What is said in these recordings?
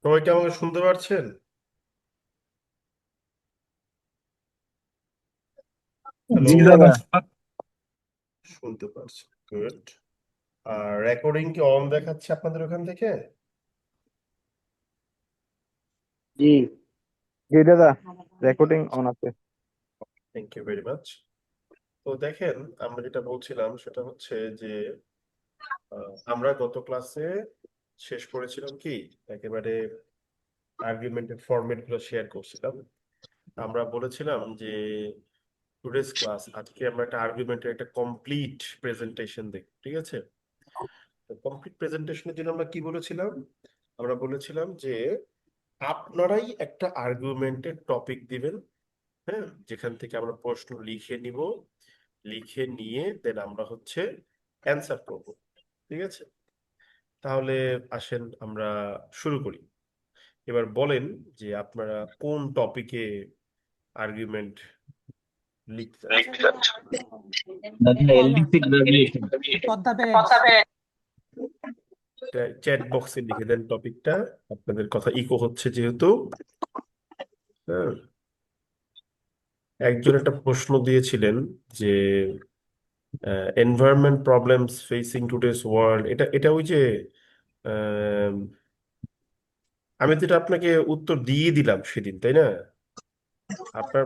সবাই কি আমাকে শুনতে পারছেন? হ্যালো। জি দাদা। শুনতে পারছেন, গুড। আর রেকর্ডিং কি অন দেখাচ্ছে আপনাদের ওখান থেকে? জি জি দাদা, রেকর্ডিং অন আছে। Thank you very much. তো দেখেন, আমরা যেটা বলছিলাম সেটা হচ্ছে যে আমরা গত ক্লাসে শেষ করেছিলাম কি, একেবারে আর্গুমেন্টের ফরম্যাট গুলো শেয়ার করছিলাম। আমরা বলেছিলাম যে টুডেস ক্লাস, আজকে আমরা একটা আর্গুমেন্টের একটা কমপ্লিট প্রেজেন্টেশন দেখব, ঠিক আছে? কমপ্লিট প্রেজেন্টেশনের জন্য আমরা কি বলেছিলাম? আমরা বলেছিলাম যে আপনারাই একটা আর্গুমেন্টের টপিক দিবেন, হ্যাঁ, যেখান থেকে আমরা প্রশ্ন লিখে নিব, লিখে নিয়ে দেন আমরা হচ্ছে অ্যান্সার করব, ঠিক আছে? তাহলে আসেন আমরা শুরু করি। এবার বলেন যে আপনারা কোন টপিকে আর্গুমেন্ট লিখতে চাচ্ছেন। দাদা, LDC graduation. Padma barrage. Chat বক্সে লিখে দেন টপিকটা, আপনাদের কথা ইকো হচ্ছে যেহেতু। হ্যাঁ, একজন একটা প্রশ্ন দিয়েছিলেন যে environment problems facing today's world, এটা এটা ওই যে আহ, আমি তো এটা আপনাকে উত্তর দিয়ে দিলাম সেদিন, তাই না? আপনার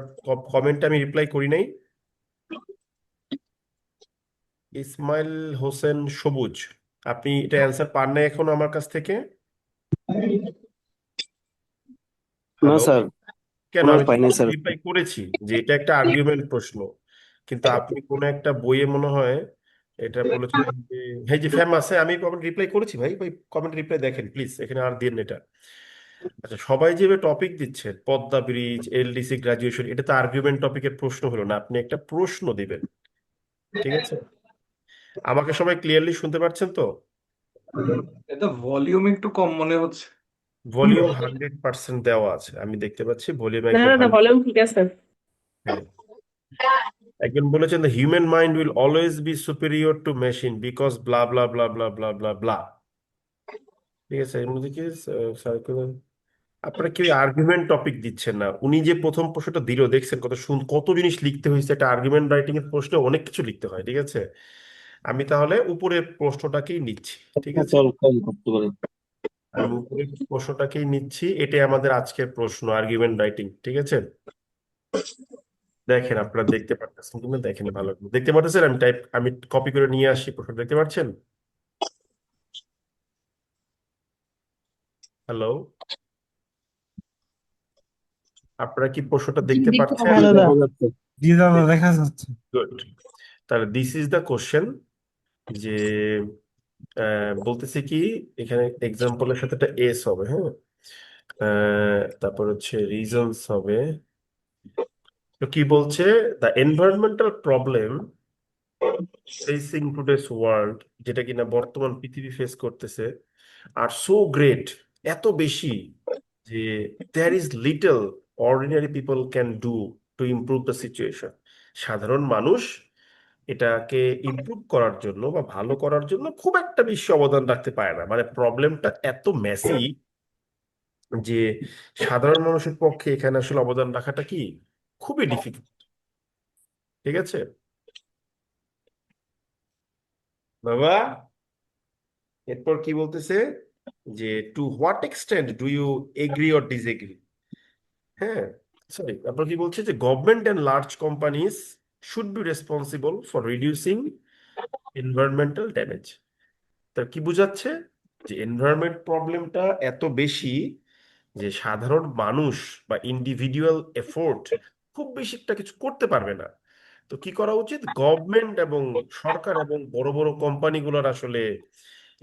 কমেন্টে আমি রিপ্লাই করি নাই। ইসমাইল হোসেন সবুজ, আপনি এটা অ্যান্সার পান নাই এখন আমার কাছ থেকে? না হ্যালো। স্যার, কেন? ওনার আমি তো পাই নাই স্যার। রিপ্লাই করেছি যে এটা একটা আর্গুমেন্ট প্রশ্ন, কিন্তু আপনি কোন একটা বইয়ে মনে হয় এটা বলেছিলেন যে হ্যাঁ, যে ফেমাস। হ্যাঁ, আমি কমেন্ট রিপ্লাই করেছি ভাই, ভাই কমেন্ট রিপ্লাই দেখেন প্লিজ, এখানে আর দিন এটা। আচ্ছা, সবাই যেভাবে টপিক দিচ্ছেন, পদ্মা ব্রিজ, এলডিসি গ্রাজুয়েশন, এটা তো আর্গুমেন্ট টপিকের প্রশ্ন হলো না, আপনি একটা প্রশ্ন দিবেন, ঠিক আছে? আমাকে সবাই ক্লিয়ারলি শুনতে পাচ্ছেন তো? এটা ভলিউম একটু কম মনে হচ্ছে। ভলিউম 100% দেওয়া আছে, আমি দেখতে পাচ্ছি ভলিউম না একদম না না, 100। ভলিউম ঠিক আছে। হ্যাঁ, একজন বলেছেন the human mind will always be superior to machine because blah blah blah blah blah blah blah. ঠিক আছে, এর মধ্যে কি সার্কুলার, আপনারা কেউ আর্গুমেন্ট টপিক দিচ্ছেন না। উনি যে প্রথম প্রশ্নটা দিল, দেখছেন কত জিনিস লিখতে হয়েছে, একটা আর্গুমেন্ট রাইটিং এর প্রশ্নে অনেক কিছু লিখতে হয়, ঠিক আছে? আমি তাহলে উপরের প্রশ্নটাকেই নিচ্ছি, ঠিক আছে? কল কল করতে পারেন। আমি উপরের প্রশ্নটাকেই নিচ্ছি, এটাই আমাদের আজকের প্রশ্ন, আর্গুমেন্ট রাইটিং, ঠিক আছে? দেখেন, আপনারা দেখতে পারতেছেন কিনা দেখেন, ভালো করে দেখতে পারতেছেন? আমি কপি করে নিয়ে আসি, প্রশ্ন দেখতে পাচ্ছেন? হ্যালো, আপনারা কি প্রশ্নটা দেখতে পাচ্ছেন? হ্যাঁ জি দাদা। দেখা যাচ্ছে। জি দাদা, দেখা যাচ্ছে। গুড। তাহলে দিস ইজ দ্য কোশ্চেন, যে বলতেছি কি, এখানে এক্সাম্পলের সাথে একটা এস হবে, হ্যাঁ। তারপর হচ্ছে রিজনস হবে। তো কি বলছে? The environmental problem facing today's world, যেটা কিনা বর্তমান পৃথিবী ফেস করতেছে, আর সো গ্রেট, এত বেশি যে there is little ordinary people can do to improve the situation. সাধারণ মানুষ এটাকে ইমপ্রুভ করার জন্য বা ভালো করার জন্য খুব একটা বেশি অবদান রাখতে পারে না, মানে প্রবলেমটা এত মেসি যে সাধারণ মানুষের পক্ষে এখানে আসলে অবদান রাখাটা কি খুবই ডিফিকাল্ট, ঠিক আছে বাবা? এরপর কি বলতেছে যে to what extent do you agree or disagree. হ্যাঁ, সরি, তারপর কি বলছে যে government and large companies should be responsible for reducing environmental damage. তা কি বুঝাচ্ছে? যে এনভায়রনমেন্ট প্রবলেমটা এত বেশি যে সাধারণ মানুষ বা ইন্ডিভিজুয়াল এফোর্ট খুব বেশি একটা কিছু করতে পারবে না। তো কি করা উচিত? গভর্নমেন্ট এবং সরকার এবং বড় বড় কোম্পানিগুলোর আসলে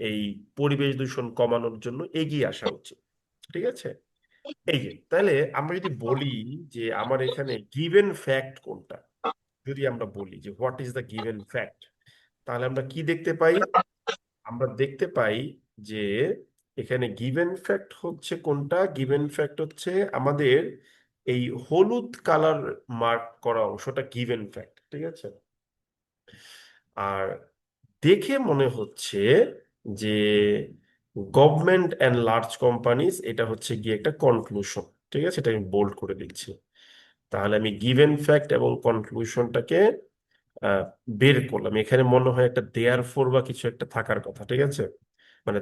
এই পরিবেশ দূষণ কমানোর জন্য এগিয়ে আসা উচিত, ঠিক আছে? এই যে তাহলে আমরা যদি বলি যে আমার এখানে গিভেন ফ্যাক্ট কোনটা, যদি আমরা বলি যে what is the given fact, তাহলে আমরা কি দেখতে পাই? আমরা দেখতে পাই যে এখানে গিভেন ফ্যাক্ট হচ্ছে কোনটা? গিভেন ফ্যাক্ট হচ্ছে আমাদের এই হলুদ কালার মার্ক করা অংশটা গিভেন ফ্যাক্ট, ঠিক আছে? আর দেখে মনে হচ্ছে যে গভর্নমেন্ট অ্যান্ড লার্জ কোম্পানিজ, এটা হচ্ছে গিয়ে একটা কনক্লুশন। ঠিক আছে, এটা আমি বোল্ড করে দিচ্ছি। তাহলে আমি গিভেন ফ্যাক্ট এবং কনক্লুশনটাকে আহ, বের করলাম। এখানে মনে হয় একটা দেয়ার ফোর বা কিছু একটা থাকার কথা। ঠিক আছে, মানে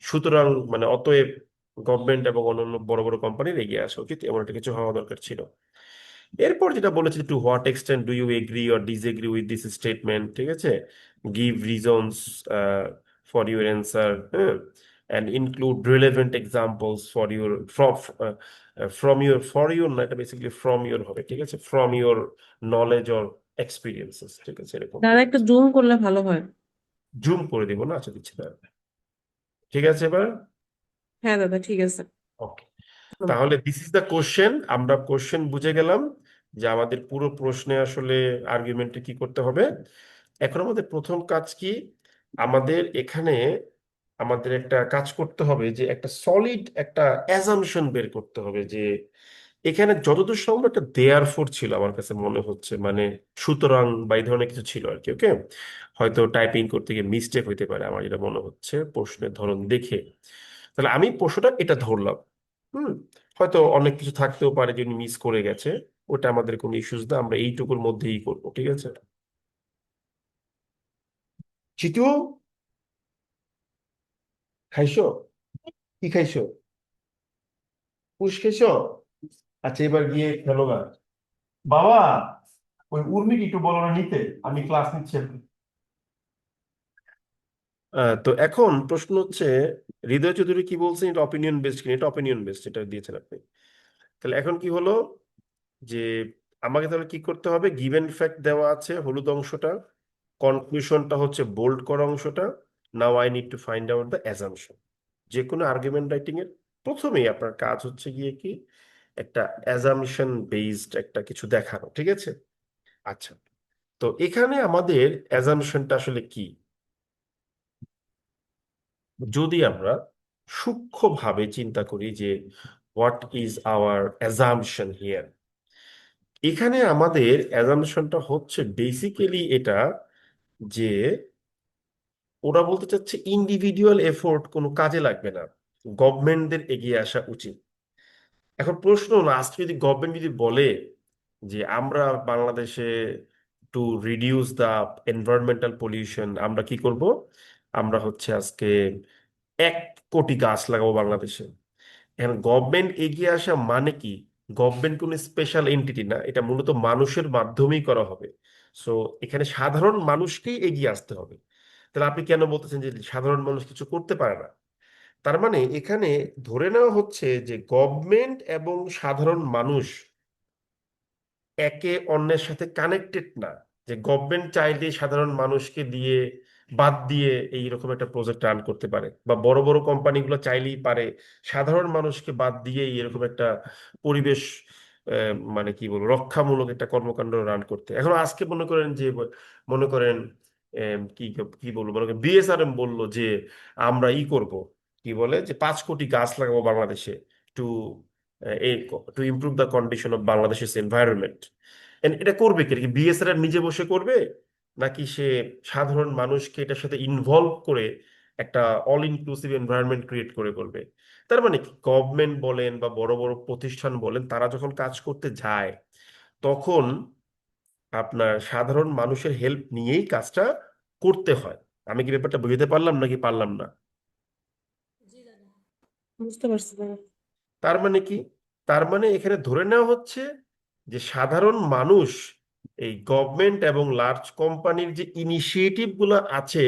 সুতরাং, মানে অতএব গভর্নমেন্ট এবং অন্যান্য বড় বড় কোম্পানির এগিয়ে আসা উচিত, এমন একটা কিছু হওয়া দরকার ছিল। এরপর যেটা বলেছে, to what extent do you agree or disagree with this statement. ঠিক আছে, give reasons for your answer, হ্যাঁ, and include relevant examples for your from your, for your না, এটা বেসিক্যালি ফ্রম ইউর হবে। ঠিক আছে, from your knowledge or experiences. ঠিক আছে, এরকম দাদা করে একটু জুম করলে ভালো হয়। জুম করে দিব না? আচ্ছা, দিচ্ছি তাহলে। ঠিক আছে এবার। হ্যাঁ দাদা, ঠিক আছে। ওকে, তাহলে দিস ইজ দ্য কোশ্চেন। আমরা কোশ্চেন বুঝে গেলাম যে আমাদের পুরো প্রশ্নে আসলে আর্গুমেন্টে কি করতে হবে। এখন আমাদের প্রথম কাজ কি, আমাদের এখানে আমাদের একটা কাজ করতে হবে, যে একটা সলিড একটা অ্যাজাম্পশন বের করতে হবে, যে এখানে যতদূর সম্ভব একটা দেয়ার ফোর ছিল আমার কাছে মনে হচ্ছে, মানে সুতরাং বা এই ধরনের কিছু ছিল আর কি। ওকে, হয়তো টাইপিং করতে গিয়ে মিস্টেক হইতে পারে, আমার যেটা মনে হচ্ছে প্রশ্নের ধরন দেখে। তাহলে আমি প্রশ্নটা এটা ধরলাম। হুম, হয়তো অনেক কিছু থাকতেও পারে যে উনি মিস করে গেছে, ওটা আমাদের কোনো ইস্যুস না, আমরা এইটুকুর মধ্যেই করবো। ঠিক আছে, চিতু, খাইছো? কি খাইছো? পুষ খাইছো? আচ্ছা, এবার গিয়ে খেলো গা। বাবা, ওই উর্মিকে একটু বলো না নিতে, আমি ক্লাস নিচ্ছি এখন। তো এখন প্রশ্ন হচ্ছে, হৃদয় চৌধুরী কি বলছেন, এটা অপিনিয়ন বেসড কিনা? এটা অপিনিয়ন বেসড, এটা দিয়েছেন আপনি। তাহলে এখন কি হলো, যে আমাকে তাহলে কি করতে হবে, গিভেন ফ্যাক্ট দেওয়া আছে হলুদ অংশটা, কনক্লুশনটা হচ্ছে বোল্ড করা অংশটা। Now I need to find out the assumption. যে কোনো আর্গুমেন্ট রাইটিং এর প্রথমেই আপনার কাজ হচ্ছে গিয়ে কি, একটা অ্যাজাম্পশন বেসড একটা কিছু দেখানো। ঠিক আছে, আচ্ছা, তো এখানে আমাদের অ্যাজাম্পশনটা আসলে কি, যদি আমরা সূক্ষ্মভাবে চিন্তা করি যে what is our assumption here, এখানে আমাদের অ্যাজাম্পশনটা হচ্ছে বেসিক্যালি এটা, যে ওরা বলতে চাচ্ছে ইন্ডিভিজুয়াল এফোর্ট কোনো কাজে লাগবে না, গভর্নমেন্টদের এগিয়ে আসা উচিত। এখন প্রশ্ন হলো, আজকে যদি গভর্নমেন্ট যদি বলে যে আমরা বাংলাদেশে to reduce the environmental pollution আমরা কি করব, আমরা হচ্ছে আজকে 1 কোটি গাছ লাগাবো বাংলাদেশে। এখন গভর্নমেন্ট এগিয়ে আসা মানে কি, গভর্নমেন্ট কোনো স্পেশাল এন্টিটি না, এটা মূলত মানুষের মাধ্যমেই করা হবে। সো এখানে সাধারণ মানুষকেই এগিয়ে আসতে হবে। তাহলে আপনি কেন বলতেছেন যে সাধারণ মানুষ কিছু করতে পারে না? তার মানে এখানে ধরে নেওয়া হচ্ছে যে গভর্নমেন্ট এবং সাধারণ মানুষ একে অন্যের সাথে কানেক্টেড না, যে গভর্নমেন্ট চাইলে সাধারণ মানুষকে দিয়ে বাদ দিয়ে এইরকম একটা প্রজেক্ট রান করতে পারে, বা বড় বড় কোম্পানিগুলো চাইলেই পারে সাধারণ মানুষকে বাদ দিয়ে এরকম একটা পরিবেশ মানে কি বলবো, রক্ষামূলক একটা কর্মকাণ্ড রান করতে। এখন আজকে মনে করেন যে, মনে করেন কি কি বলবো, মনে করেন বিএসআরএম বললো যে আমরা করব, কি বলে, যে 5 কোটি গাছ লাগাবো বাংলাদেশে, to to improve the condition of বাংলাদেশের এনভায়রনমেন্ট। এটা করবে কি, বিএসআর নিজে বসে করবে, নাকি সে সাধারণ মানুষকে এটার সাথে ইনভলভ করে একটা অল ইনক্লুসিভ এনভায়রনমেন্ট ক্রিয়েট করে করবে? তার মানে কি, গভর্নমেন্ট বলেন বা বড় বড় প্রতিষ্ঠান বলেন, তারা যখন কাজ করতে যায় তখন আপনার সাধারণ মানুষের হেল্প নিয়েই কাজটা করতে হয়। আমি কি ব্যাপারটা বুঝতে পারলাম নাকি পারলাম না? বুঝতে পারছি দাদা। তার মানে কি, তার মানে এখানে ধরে নেওয়া হচ্ছে যে সাধারণ মানুষ এই গভর্নমেন্ট এবং লার্জ কোম্পানির যে ইনিশিয়েটিভ গুলো আছে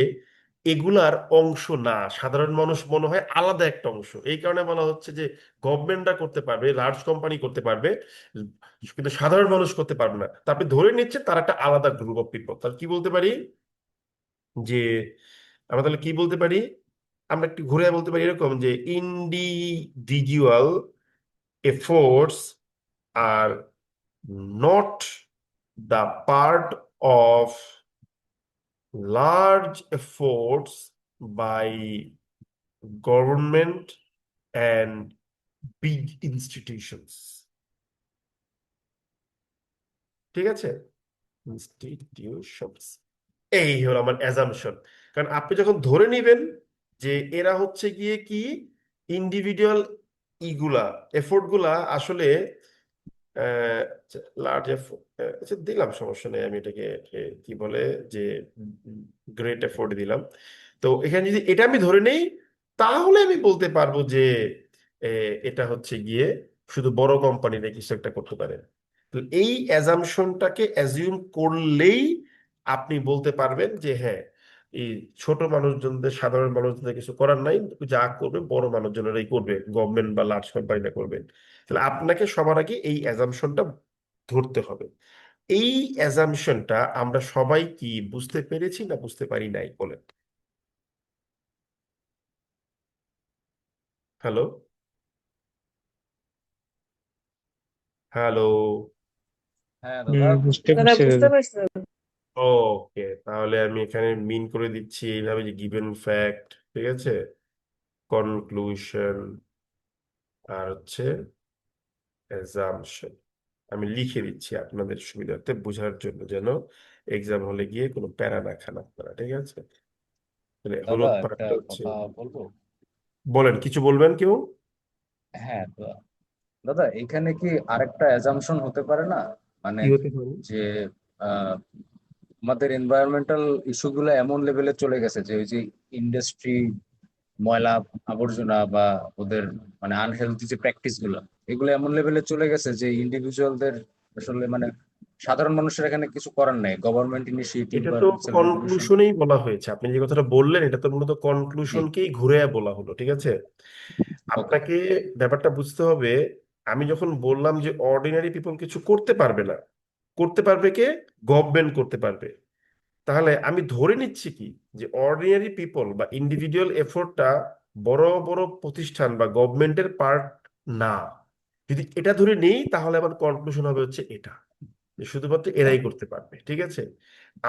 এগুলার অংশ না, সাধারণ মানুষ মনে হয় আলাদা একটা অংশ। এই কারণে বলা হচ্ছে যে গভর্নমেন্টরা করতে পারবে, লার্জ কোম্পানি করতে পারবে, কিন্তু সাধারণ মানুষ করতে পারবে না। তা আপনি ধরে নিচ্ছে তার একটা আলাদা গ্রুপ অফ পিপল। তাহলে কি বলতে পারি, যে আমরা তাহলে কি বলতে পারি, আমরা একটু ঘুরে বলতে পারি এরকম, যে individual efforts are not the part of large efforts by government and big institutions। ঠিক আছে, ইনস্টিটিউশনস, এই হলো আমার অ্যাজাম্পশন। কারণ আপনি যখন ধরে নেবেন যে এরা হচ্ছে গিয়ে কি ইন্ডিভিজুয়াল ইগুলা এফোর্ট গুলা আসলে লার্জ এফোর্ট আচ্ছা দিলাম, সমস্যা নেই, আমি এটাকে কি বলে যে গ্রেট এফোর্ট দিলাম। তো এখানে যদি এটা আমি ধরে নেই, তাহলে আমি বলতে পারবো যে এটা হচ্ছে গিয়ে শুধু বড় কোম্পানিরা কিছু একটা করতে পারে। তো এই অ্যাজামশনটাকে অ্যাজিউম করলেই আপনি বলতে পারবেন যে হ্যাঁ, এই ছোট মানুষজনদের, সাধারণ মানুষদের কিছু করার নাই, যা করবে বড় মানুষজনেরাই করবে, গভর্নমেন্ট বা লার্জ কোম্পানিরা করবে। তাহলে আপনাকে সবার আগে এই অ্যাজামশনটা ধরতে হবে। এই অ্যাজামশনটা আমরা সবাই কি বুঝতে পেরেছি না বুঝতে পারি নাই বলেন? Hello, hello. হ্যাঁ দাদা, বুঝতে দাদা পারছি বুঝতে দাদা। পারছি দাদা। ওকে, তাহলে আমি এখানে মিন করে দিচ্ছি এইভাবে যে গিভেন ফ্যাক্ট, ঠিক আছে, কনক্লুশন, আর হচ্ছে অ্যাজাম্পশন। আমি লিখে দিচ্ছি আপনাদের সুবিধার্থে বোঝার জন্য, যেন এক্সাম হলে গিয়ে কোনো প্যারা না খান আপনারা, ঠিক আছে? তাহলে দাদা হলুদ একটা পাড়টা হচ্ছে, কথা বলবো। বলেন, কিছু বলবেন কেউ? হ্যাঁ দাদা, এখানে কি আরেকটা অ্যাজাম্পশন হতে পারে না? মানে কি হতে পারে? যে আহ, আমাদের এনভায়রনমেন্টাল ইস্যুগুলো এমন লেভেলে চলে গেছে যে ওই যে ইন্ডাস্ট্রি, ময়লা আবর্জনা বা ওদের মানে আনহেলদি যে প্র্যাকটিস গুলো, এগুলো এমন লেভেলে চলে গেছে যে ইন্ডিভিজুয়ালদের আসলে মানে সাধারণ মানুষের এখানে কিছু করার নাই। গভর্নমেন্ট ইনিশিয়েটিভ এটা বা তো রুলস এন্ড রেগুলেশন। কনক্লুশনেই বলা হয়েছে, আপনি যে কথাটা বললেন এটা তো মূলত কনক্লুশনকেই ঘুরে বলা হলো, ঠিক আছে? ওকে। আপনাকে ব্যাপারটা বুঝতে হবে। আমি যখন বললাম যে অর্ডিনারি পিপল কিছু করতে পারবে না, করতে পারবে কে? গভর্নমেন্ট করতে পারবে। তাহলে আমি ধরে নিচ্ছি কি যে অর্ডিনারি পিপল বা ইন্ডিভিজুয়াল এফোর্টটা বড় বড় প্রতিষ্ঠান বা গভর্নমেন্টের পার্ট না। যদি এটা ধরে নেই তাহলে আমার কনক্লুশন হবে হচ্ছে এটা, যে শুধুমাত্র এরাই করতে পারবে, ঠিক আছে?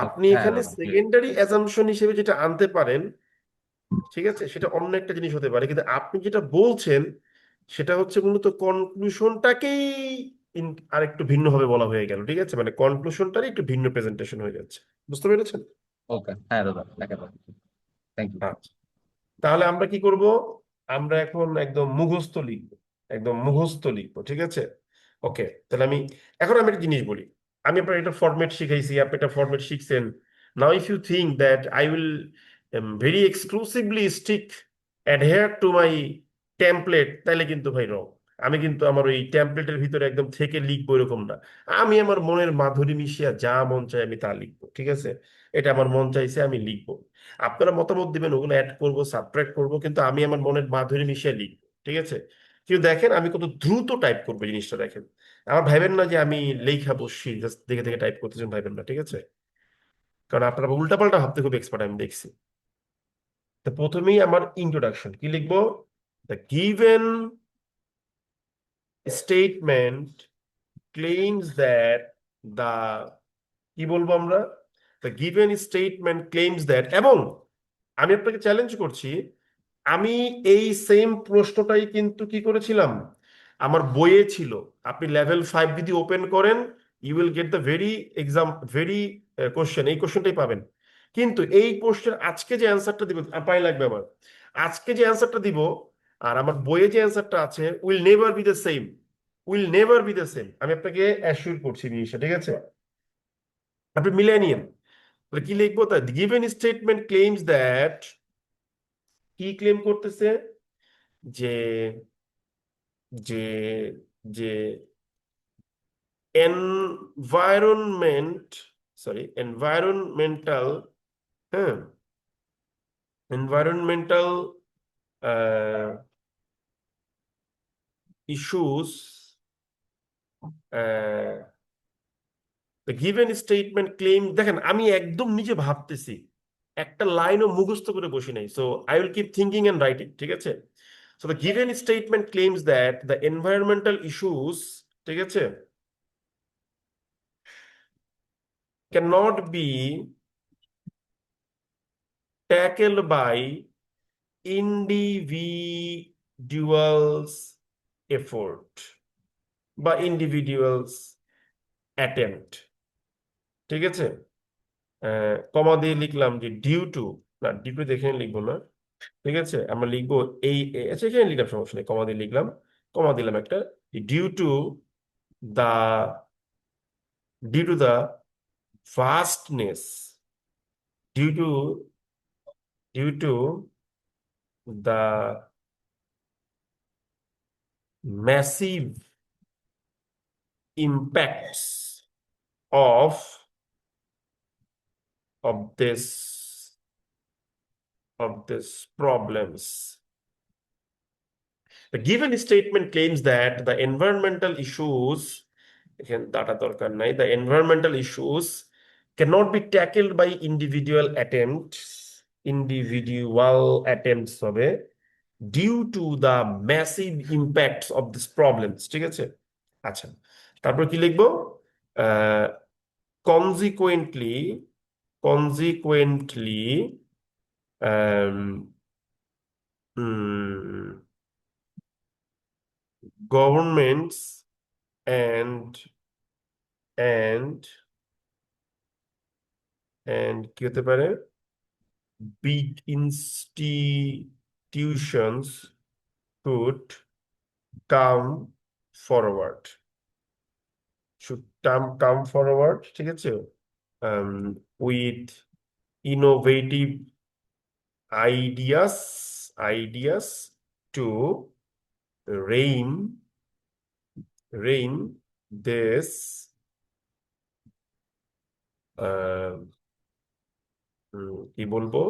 আপনি হ্যাঁ এখানে দাদা, সেকেন্ডারি অ্যাজাম্পশন হিসেবে যেটা আনতে পারেন, ঠিক আছে, সেটা অন্য একটা জিনিস হতে পারে, কিন্তু আপনি যেটা বলছেন সেটা হচ্ছে মূলত কনক্লুশনটাকেই আরেকটু ভিন্ন ভাবে বলা হয়ে গেল, ঠিক আছে, মানে কনক্লুশনটারই একটু ভিন্ন প্রেজেন্টেশন হয়ে যাচ্ছে। বুঝতে পেরেছেন? ওকে। হ্যাঁ দাদা, একেবারে। Thank you. আচ্ছা, তাহলে আমরা কি করব? আমরা এখন একদম মুখস্থ লিখবো, একদম মুখস্থ লিখবো, ঠিক আছে? ওকে, তাহলে এখন আমি একটা জিনিস বলি। আমি আপনার একটা ফরম্যাট শিখাইছি, আপনি একটা ফরম্যাট শিখছেন। Now if you think that I will very exclusively stick adhere to my template, তাহলে কিন্তু ভাই রং। আমি কিন্তু আমার ওই টেমপ্লেটের ভিতরে একদম থেকে লিখবো এরকম না। আমি আমার মনের মাধুরী মিশিয়া যা মন চাই আমি তা লিখবো, ঠিক আছে? এটা আমার মন চাইছে আমি লিখবো। আপনারা মতামত দিবেন, ওগুলো অ্যাড করবো, সাবট্রাক্ট করবো, কিন্তু আমি আমার মনের মাধুরী মিশিয়ে লিখবো, ঠিক আছে? কিন্তু দেখেন আমি কত দ্রুত টাইপ করবো, জিনিসটা দেখেন। আমার ভাইবেন না যে আমি লেখা বসছি জাস্ট দেখে দেখে টাইপ করতেছেন, ভাইবেন না, ঠিক আছে? কারণ আপনারা উল্টাপাল্টা ভাবতে খুব এক্সপার্ট, আমি দেখছি। তো প্রথমেই আমার ইন্ট্রোডাকশন কি লিখবো? The given statement claims that the, কি বলবো আমরা? The given statement claims that, এবং আমি আপনাকে চ্যালেঞ্জ করছি, আমি এই সেম প্রশ্নটাই কিন্তু কি করেছিলাম, আমার বইয়ে ছিল। আপনি লেভেল 5 যদি ওপেন করেন, you will get the very exam, very question, এই কোশ্চেনটাই পাবেন। কিন্তু এই কোশ্চেন আজকে যে অ্যান্সারটা দিব, পাই লাগবে আমার, আজকে যে অ্যান্সারটা দিব আর আমার বইয়ে যে অ্যান্সারটা আছে, will never be the same, will never be the same. আমি আপনাকে অ্যাসিওর করছি জিনিসটা, ঠিক আছে? আপনি মিলিয়ে নিন। তাহলে কি লিখবো? তা গিভেন স্টেটমেন্ট ক্লেইমস দ্যাট, কি ক্লেম করতেছে? যে যে যে এনভায়রনমেন্ট, সরি এনভায়রনমেন্টাল, হ্যাঁ, environmental issues, given statement claim, দেখেন আমি একদম নিজে ভাবতেছি, একটা লাইনও মুখস্থ করে বসি নাই, so I will keep thinking and writing, ঠিক আছে? So the given statement claims that the environmental issues, ঠিক আছে, cannot be tackled by individuals effort বা individuals attempt, ঠিক আছে? কমা দিয়ে লিখলাম যে ডিউ টু, না ডিউ টু দেখে লিখবো না, ঠিক আছে, আমরা লিখবো আচ্ছা এখানে লিখলাম, সমস্যা নেই, কমা দিয়ে লিখলাম, কমা দিলাম একটা, due to the due to the vastness, due to due to the massive impacts of of this of this problems. The given statement claims that the environmental issues, এখানে data দরকার নাই, the environmental issues cannot be tackled by individual attempts হবে due to the massive impacts of these problems, ঠিক আছে? আচ্ছা, তারপর কি লিখবো? আহ consequently consequently um, mm, governments and and কি হতে পারে, big institutions should come forward, come forward, ঠিক আছে, with innovative ideas to rein this কি বলবো,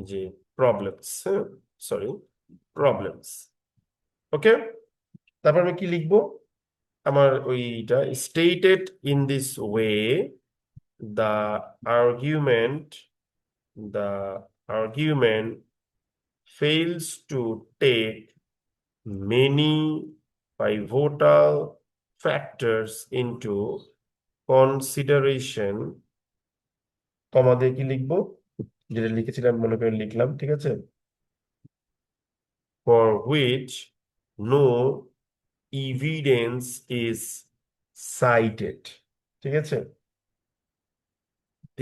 যে প্রবলেমস, সরি, প্রবলেমস। ওকে, তারপর আমি কি লিখবো, আমার ওইটা stated in this way the argument the argument fails to take many pivotal factors into consideration, কমা দিয়ে কি লিখবো, যেটা লিখেছিলাম মনে করে লিখলাম, ঠিক আছে, for which no evidence is cited, ঠিক আছে,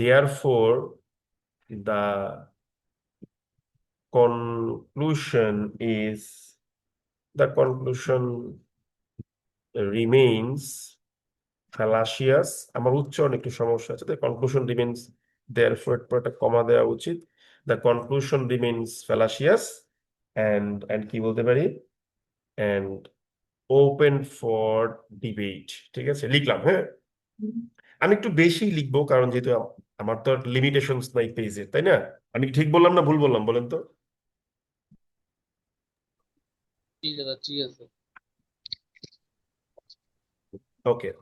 therefore the conclusion is the conclusion remains fallacious, আমার উচ্চারণ একটু সমস্যা আছে, the conclusion remains, therefore একটা কমা দেওয়া উচিত, the conclusion remains fallacious and কি বলতে পারি, and open for debate, ঠিক আছে, লিখলাম, হ্যাঁ। আমি একটু বেশি লিখবো কারণ যেহেতু আমার তো লিমিটেশনস নাই পেজে, তাই না? আমি কি ঠিক বললাম না ভুল বললাম বলেন তো? ঠিক আছে ঠিক আছে। Okay.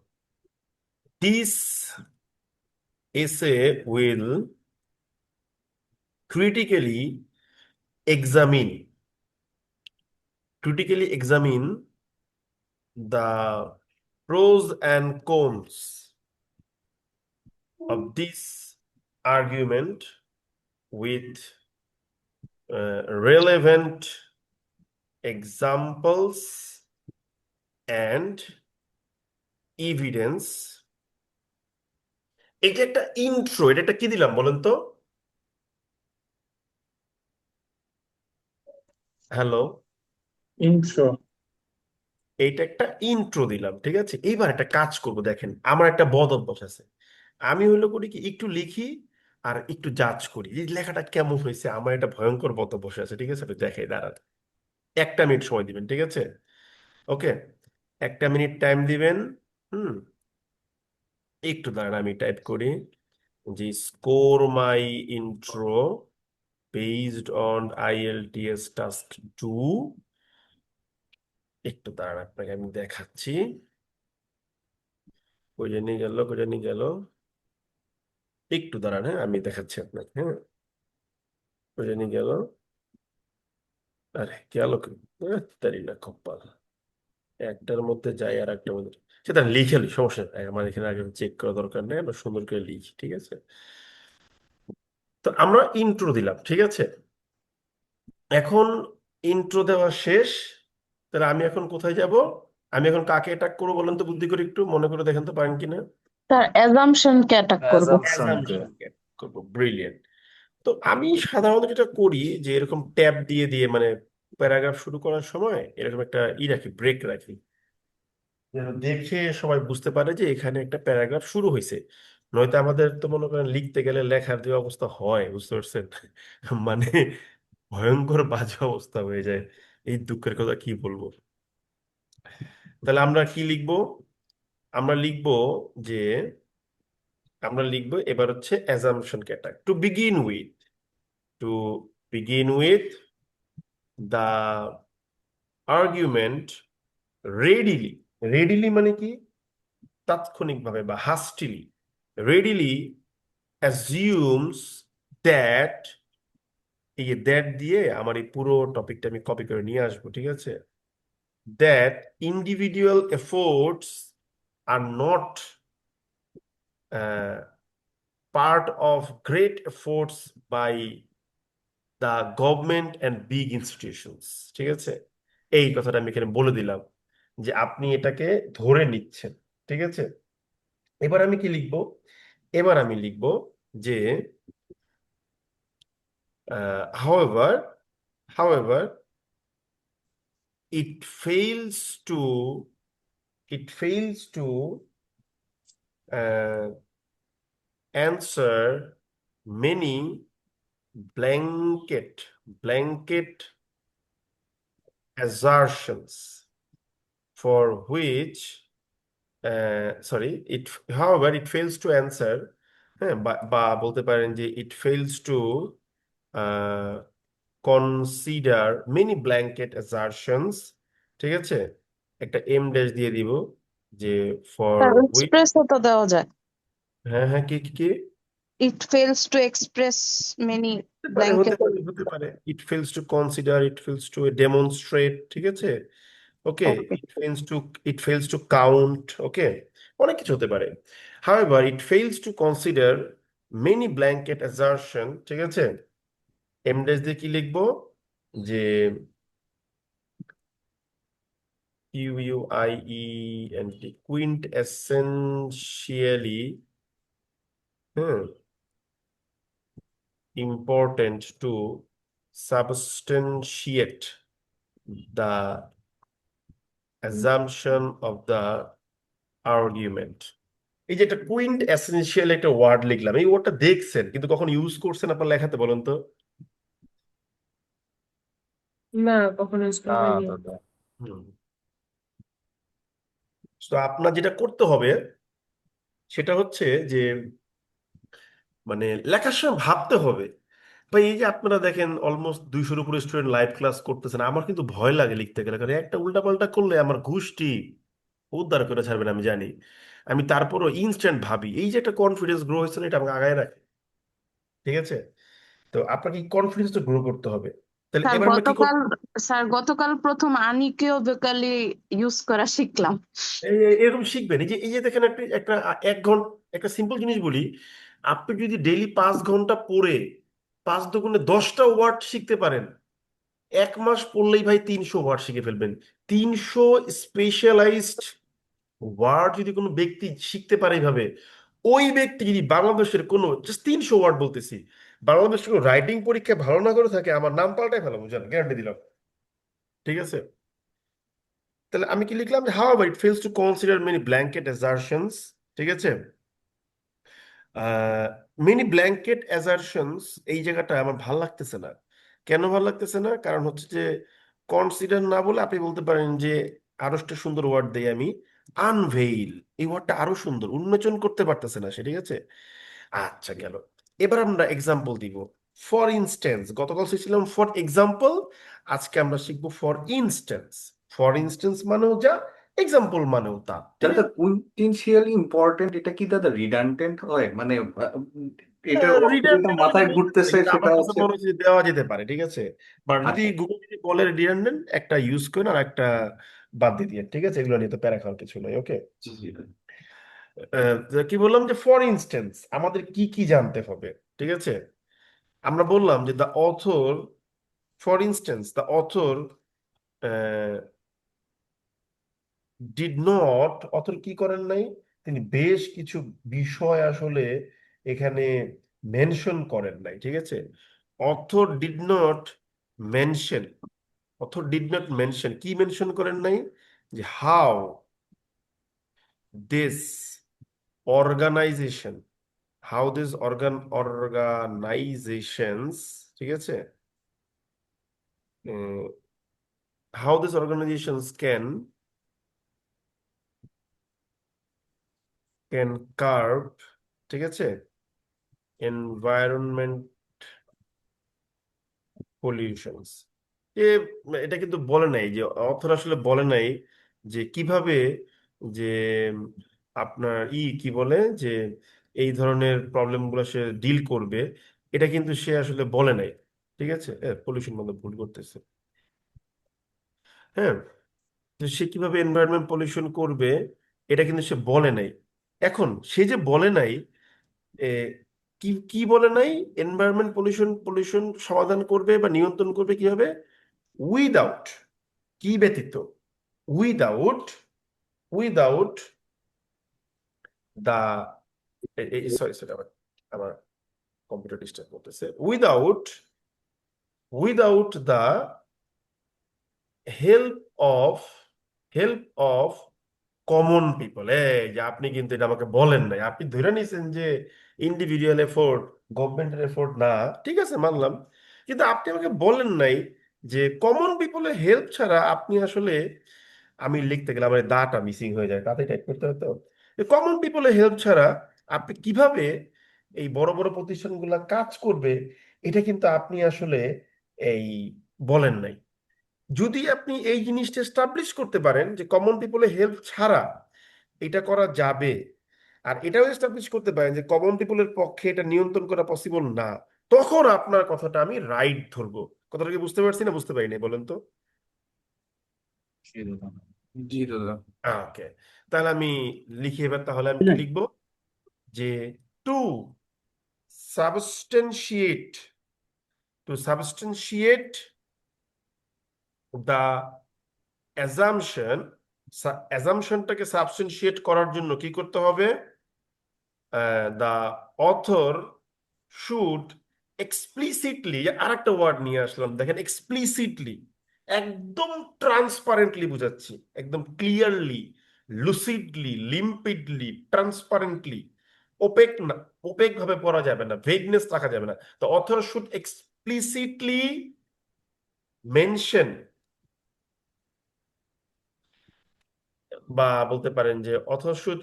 This essay will critically examine the pros and cons of this argument with relevant examples and evidence. এটা একটা ইন্ট্রো, এটা একটা কি দিলাম বলেন তো? Hello, intro. এইটা একটা ইন্ট্রো দিলাম, ঠিক আছে। এইবার একটা কাজ করব, দেখেন আমার একটা বদ অভ্যাস আছে, আমি হইলো করি কি একটু লিখি আর একটু জাজ করি এই লেখাটা কেমন হয়েছে, আমার একটা ভয়ঙ্কর বদ অভ্যাস আছে, ঠিক আছে, একটু দেখাই, দাঁড়ান 1 মিনিট সময় দিবেন, ঠিক আছে? ওকে, 1 মিনিট টাইম দিবেন। হুম, একটু দাঁড়ান আমি টাইপ করি যে score my intro based on IELTS task 2। একটু দাঁড়ান আপনাকে আমি দেখাচ্ছি, কই জানি গেল, কই জানি গেল, একটু দাঁড়ান, হ্যাঁ আমি দেখাচ্ছি আপনাকে, হ্যাঁ কই জানি গেল, আরে গেল কি, তারি না কপাল, একটার মধ্যে যাই আর একটার মধ্যে, সেটা লিখে লি, সমস্যা নেই, আমার এখানে আগে চেক করা দরকার নেই, আমরা সুন্দর করে লিখি, ঠিক আছে। তো আমরা ইন্ট্রো দিলাম, ঠিক আছে, এখন ইন্ট্রো দেওয়া শেষ, তাহলে আমি এখন কোথায় যাব, আমি এখন কাকে অ্যাটাক করবো বলেন তো, বুদ্ধি করে একটু মনে করে দেখেন তো, পারেন কিনা? তার অ্যাজাম্পশন কে অ্যাটাক করব? অ্যাজাম্পশনকে। অ্যাজাম্পশনকে করবো, ব্রিলিয়েন্ট। তো আমি সাধারণত যেটা করি যে এরকম ট্যাব দিয়ে দিয়ে মানে প্যারাগ্রাফ শুরু করার সময় এরকম একটা রাখি, ব্রেক রাখি, যেন দেখে সবাই বুঝতে পারে যে এখানে একটা প্যারাগ্রাফ শুরু হয়েছে। নয়তো আমাদের তো মনে করেন লিখতে গেলে লেখার যে অবস্থা হয়, বুঝতে পারছেন, মানে ভয়ঙ্কর বাজে অবস্থা হয়ে যায়। এই দুঃখের কথা কি বলবো। তাহলে আমরা কি লিখবো? আমরা লিখবো যে আমরা লিখবো এবার হচ্ছে অ্যাজাম্পশন ক্যাটা, to begin with, to begin with the argument readily. Readily মানে কি? তাৎক্ষণিকভাবে বা হাস্টিলি। রেডিলি assumes that, এই দ্যাট দিয়ে আমার এই পুরো টপিকটা আমি কপি করে নিয়ে আসবো, ঠিক আছে? that individual efforts are not part of great efforts by the government and big institutions, ঠিক আছে? এই কথাটা আমি এখানে বলে দিলাম যে আপনি এটাকে ধরে নিচ্ছেন, ঠিক আছে? এবার আমি কি লিখবো? এবার আমি লিখবো যে however, however, it fails to it fails to uh, answer many blanket assertions for which sorry it however it fails to answer, হ্যাঁ, বা বলতে পারেন যে it fails to consider many blanket assertions, ঠিক আছে? একটা এম ড্যাশ দিয়ে দিব যে ফর হুইচ, এক্সপ্রেসও তো দেওয়া যায়। হ্যাঁ হ্যাঁ, কি কি কি it fails to express many হতে পারে, হতে ব্ল্যাঙ্কেট। পারে, হতে পারে। It fails to consider, it fails to demonstrate, ঠিক আছে? Okay, okay, it fails to count, okay, অনেক কিছু হতে পারে। However it fails to consider many blanket assertion, ঠিক আছে? এম ড্যাশ দিয়ে কি লিখবো? যে QUIE quintessentially, hmm, important to substantiate the assumption of the argument. এই যে একটা কুইন্ট এসেনশিয়াল একটা ওয়ার্ড লিখলাম, এই ওয়ার্ডটা দেখছেন কিন্তু কখন ইউজ করছেন আপনার লেখাতে, বলেন তো? না, কখনো ইউজ করা হয়নি। দাদা হুম। তো আপনার যেটা করতে হবে সেটা হচ্ছে যে মানে লেখার সময় ভাবতে হবে। ভাই এই যে আপনারা দেখেন অলমোস্ট 200-র উপরে স্টুডেন্ট লাইভ ক্লাস করতেছেন, আমার কিন্তু ভয় লাগে লিখতে গেলে, কারণ একটা উল্টাপাল্টা করলে আমার ঘুষটি উদ্ধার করে ছাড়বেন আমি জানি। আমি তারপরও ইনস্ট্যান্ট ভাবি, এই যে একটা কনফিডেন্স গ্রো হয়েছে না, এটা আমাকে আগায় রাখে, ঠিক আছে? তো আপনাকে এই কনফিডেন্সটা গ্রো করতে হবে। তাহলে স্যার এবার আমরা কি করব? গতকাল প্রথম আনিকেও বেকালি ইউজ করা শিখলাম। এরকম শিখবেন। এই যে দেখেন একটা একটা 1 ঘন্টা, একটা সিম্পল জিনিস বলি, আপনি যদি ডেইলি 5 ঘন্টা পড়ে 5 দুগুণে 10টা ওয়ার্ড শিখতে পারেন, 1 মাস পড়লেই ভাই 300 ওয়ার্ড শিখে ফেলবেন। 300 স্পেশালাইজড ওয়ার্ড যদি কোনো ব্যক্তি শিখতে পারে এইভাবে, ওই ব্যক্তি যদি বাংলাদেশের কোনো জাস্ট 300 ওয়ার্ড বলতেছি, বাংলাদেশের কোনো রাইটিং পরীক্ষায় ভালো না করে থাকে, আমার নাম পাল্টাই ফেলাম, বুঝলেন, গ্যারান্টি দিলাম, ঠিক আছে? তাহলে আমি কি লিখলাম? however it fails to consider many blanket assertions, ঠিক আছে? মেনি ব্ল্যাঙ্কেট অ্যাসারশনস, এই জায়গাটা আমার ভাল লাগতেছে না। কেন ভাল লাগতেছে না? কারণ হচ্ছে যে কনসিডার না বলে আপনি বলতে পারেন যে আরো একটা সুন্দর ওয়ার্ড দেই আমি, আনভেইল। এই ওয়ার্ডটা আরো সুন্দর, উন্মোচন করতে পারতেছে না সে, ঠিক আছে? আচ্ছা, গেল। এবার আমরা এক্সাম্পল দিব। ফর ইনস্ট্যান্স, গতকাল শিখছিলাম ফর এক্সাম্পল, আজকে আমরা শিখবো ফর ইনস্ট্যান্স। ফর ইনস্ট্যান্স মানেও যা, এক্সাম্পল মানেও তা, ঠিক দাদা আছে? কুইন্টেনশিয়ালি ইম্পর্টেন্ট এটা কি দাদা রিডান্ডেন্ট হয় মানে এটার অর্থ যেটা রিডান্ডেন্ট আমি মাথায় বলতে পারি, ঘুরতেছে কিন্তু সেটা আমার কাছে হচ্ছে মনে হচ্ছে যে দেওয়া যেতে পারে, ঠিক আছে? বাট যদি আচ্ছা গুগল যদি বলে রিডান্ডেন্ট, একটা ইউজ করেন আর একটা বাদ দিয়ে দিয়ে, ঠিক আছে? এগুলো নিয়ে তো প্যারা খাওয়ার কিছু নয়, ওকে? জি জি কি বললাম যে ফর ইনস্টেন্স আমাদের কি কি জানতে হবে, ঠিক আছে? আমরা বললাম যে the author, for instance the author did not, author কি করেন নাই? তিনি বেশ কিছু বিষয় আসলে এখানে মেনশন করেন নাই, ঠিক আছে? Author did not mention, author did not mention, কি মেনশন করেন নাই? যে how this organization, how this organizations, ঠিক আছে, how this organizations can curve, ঠিক আছে, এনভায়রনমেন্ট পলিউশনস। এটা কিন্তু বলে নাই, যে অথর আসলে বলে নাই যে কিভাবে, যে আপনার কি বলে, যে এই ধরনের প্রবলেম গুলো সে ডিল করবে, এটা কিন্তু সে আসলে বলে নাই, ঠিক আছে? পলিউশন মানে ভুল করতেছে, হ্যাঁ। তো সে কিভাবে এনভায়রনমেন্ট পলিউশন করবে এটা কিন্তু সে বলে নাই। এখন সে যে বলে নাই, এ, কি কি বলে নাই? এনভায়রনমেন্ট পলিউশন পলিউশন সমাধান করবে বা নিয়ন্ত্রণ করবে কিভাবে? উইদাউট, কি ব্যতীত? Without, without the, sorry sorry, আমার আমার কম্পিউটার ডিস্টার্ব করতেছে। Without, without the help of, help of common people. এই যে আপনি কিন্তু এটা আমাকে বলেন নাই, আপনি ধরে নিয়েছেন যে ইন্ডিভিজুয়াল এফোর্ট, গভর্নমেন্টের এফোর্ট না, ঠিক আছে মানলাম, কিন্তু আপনি আমাকে বলেন নাই যে কমন পিপলের হেল্প ছাড়া আপনি আসলে, আমি লিখতে গেলে আমার এই দাটা মিসিং হয়ে যায়, তাতে টাইপ করতে হতো। কমন পিপলের হেল্প ছাড়া আপনি কিভাবে এই বড় বড় প্রতিষ্ঠানগুলা কাজ করবে, এটা কিন্তু আপনি আসলে এই বলেন নাই। যদি আপনি এই জিনিসটা এস্টাবলিশ করতে পারেন যে কমন পিপলের হেল্প ছাড়া এটা করা যাবে, আর এটাও এস্টাবলিশ করতে পারেন যে কমন পিপলের পক্ষে এটা নিয়ন্ত্রণ করা পসিবল না, তখন আপনার কথাটা আমি রাইট ধরবো। কথাটা কি বুঝতে পারছি না বুঝতে পারিনি বলেন তো? জি দাদা। ওকে, তাহলে আমি লিখি এবার, তাহলে আমি কি লিখবো? যে টু সাবস্টেনশিয়েট, টু সাবস্টেনশিয়েট দা অ্যাজাম্পশন, অ্যাজাম্পশনটাকে সাবস্টেনশিয়েট করার জন্য কি করতে হবে? দা অথর শুড এক্সপ্লিসিটলি, আর একটা ওয়ার্ড নিয়ে আসলাম দেখেন, এক্সপ্লিসিটলি, একদম ট্রান্সপারেন্টলি বুঝাচ্ছি, একদম ক্লিয়ারলি, লুসিডলি, লিম্পিডলি, ট্রান্সপারেন্টলি, ওপেক না, ওপেক ভাবে পড়া যাবে না, ভেগনেস রাখা যাবে না। তো অথর শুড এক্সপ্লিসিটলি মেনশন, বা বলতে পারেন যে অথর শুড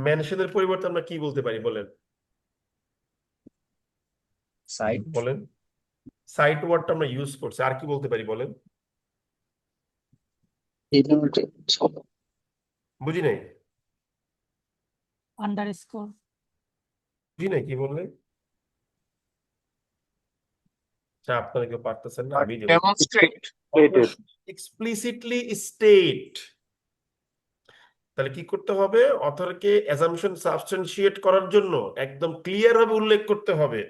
মেনশনের পরিবর্তে আমরা কি বলতে পারি বলেন? সাইট, বলেন, সাইট ওয়ার্ডটা আমরা ইউজ করছি, আর কি বলতে পারি বলেন? বুঝি নাই, আন্ডারস্কোর, বুঝি নাই কি বললেন? আচ্ছা, আপনারা কেউ পারতেছেন না, আমি Demonstrate. এক্সপ্লিসিটলি স্টেট, তাহলে কি করতে হবে? অথরকে অ্যাজাম্পশন সাবস্টেনশিয়েট করার জন্য একদম ক্লিয়ার ভাবে উল্লেখ করতে হবে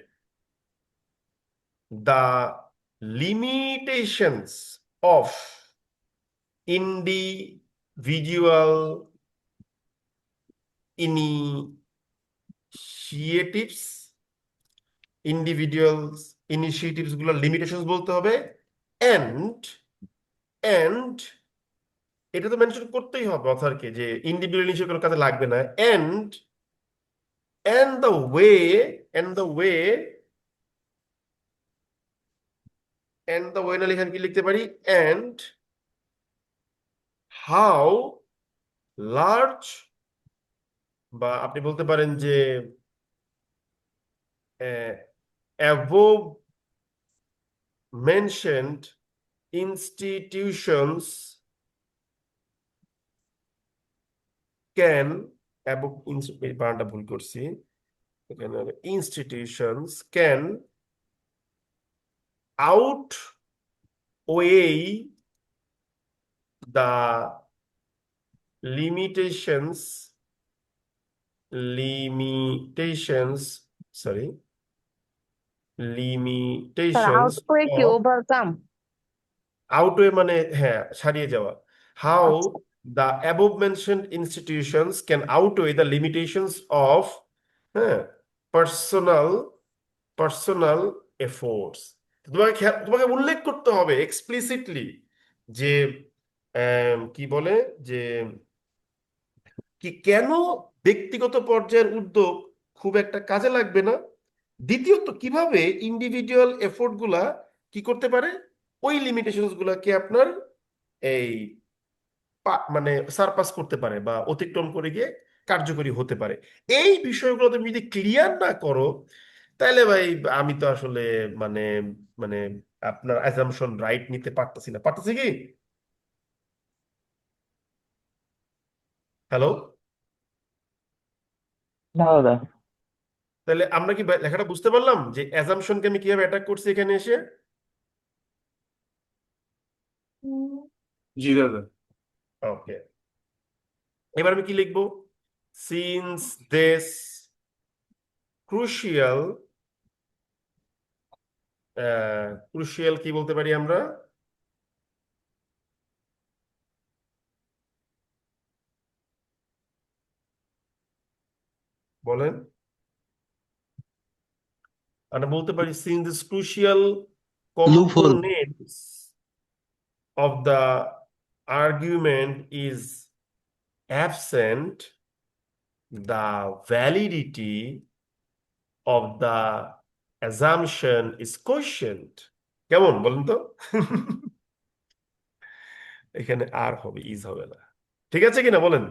the limitations of individual initiatives, individuals initiatives গুলোর লিমিটেশনস বলতে হবে, এন্ড, এন্ড এটা তো মেনশন করতেই হবে অথরকে যে ইন্ডিভিজুয়াল ইনিশিয়েটিভ কোনো কাজে লাগবে না, and, and the way, and the way, and the way না লিখে কি লিখতে পারি? এন্ড হাউ লার্জ, বা আপনি বলতে পারেন যে above mentioned institutions can, above, বানানটা ভুল করছি, এখানে institutions can outweigh the sorry, limitations আউটওয়ে কি of, ওভারকাম? outweigh মানে হ্যাঁ ছাড়িয়ে যাওয়া, how আচ্ছা, the above mentioned institutions can outweigh the limitations of, হ্যাঁ, personal পার্সোনাল এফোর্টস। তোমাকে উল্লেখ করতে হবে এক্সপ্লিসিটলি যে কি বলে যে কি কেন ব্যক্তিগত পর্যায়ের উদ্যোগ খুব একটা কাজে লাগবে না। দ্বিতীয়ত কিভাবে ইন্ডিভিজুয়াল এফোর্ট গুলা কি করতে পারে, ওই লিমিটেশনস গুলাকে আপনার এই মানে সারপাস করতে পারে বা অতিক্রম করে গিয়ে কার্যকরী হতে পারে। এই বিষয়গুলো তুমি যদি ক্লিয়ার না করো, তাহলে ভাই আমি তো আসলে মানে মানে আপনার অ্যাজাম্পশন রাইট নিতে পারতেছি না। পারতেছি কি? হ্যালো? না দাদা। তাহলে আমরা কি লেখাটা বুঝতে পারলাম যে অ্যাজাম্পশনকে আমি কিভাবে অ্যাটাক করছি এখানে এসে? জি দাদা। ওকে, এবার আমি কি লিখবো? সিন্স দিস ক্রুশিয়াল, ক্রুশিয়াল কি বলতে পারি আমরা? বলেন। আমরা বলতে পারি since this crucial Loophole. components of the argument is absent, the validity of the assumption is questioned. কেমন বলেন তো? এখানে আর হবে, ইজ হবে না। ঠিক আছে কিনা বলেন?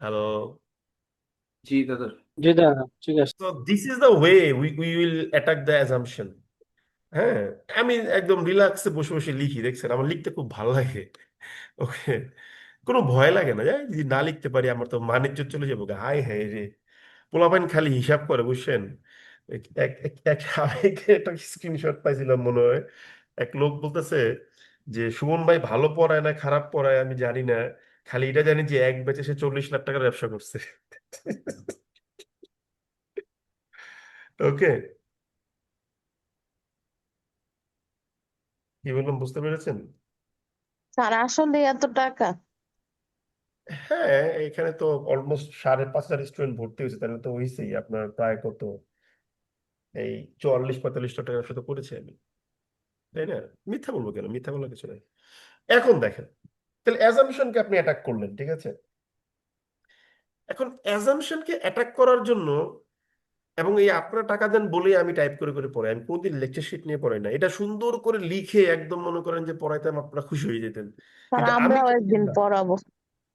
হ্যালো? জি দাদা। জি দাদা, ঠিক আছে। So this is the way we will attack the assumption. হ্যাঁ, আমি একদম রিল্যাক্সে বসে বসে লিখি, দেখছেন আমার লিখতে খুব ভালো লাগে। ওকে, কোনো ভয় লাগে না, যদি না লিখতে পারি আমার তো মানিজ্য চলে যাবো গা। হাই হ্যাঁ রে, পোলাপাইন খালি হিসাব করে বুঝছেন। আমি একটা স্ক্রিনশট পাইছিলাম মনে হয়, এক লোক বলতেছে যে সুমন ভাই ভালো পড়ায় না খারাপ পড়ায় আমি জানি না, খালি এটা জানি যে এক ব্যাচে সে 40 লাখ টাকার ব্যবসা করছে। ওকে, কি বললাম বুঝতে পেরেছেন? স্যার আসলে এত টাকা? হ্যাঁ, এখানে তো অলমোস্ট 5,500 স্টুডেন্ট ভর্তি হয়েছে, তাহলে তো হয়েছেই আপনার প্রায় কত, এই 44-45 লাখ টাকার ব্যবসা তো করেছি আমি, তাই না? মিথ্যা বলবো কেন? মিথ্যা বলার কিছু নাই। এখন দেখেন, তাহলে অ্যাজাম্পশনকে আপনি অ্যাটাক করলেন, ঠিক আছে? এখন অ্যাজাম্পশনকে অ্যাটাক করার জন্য, এবং এই আপনারা টাকা দেন বলেই আমি টাইপ করে করে পড়াই, আমি কোনদিন লেকচার শিট নিয়ে পড়াই না, এটা সুন্দর করে লিখে একদম মনে করেন যে পড়াইতাম, আপনারা খুশি হয়ে যেতেন। স্যার কিন্তু আমি আমরাও চাই যে একদিন না। পড়াবো,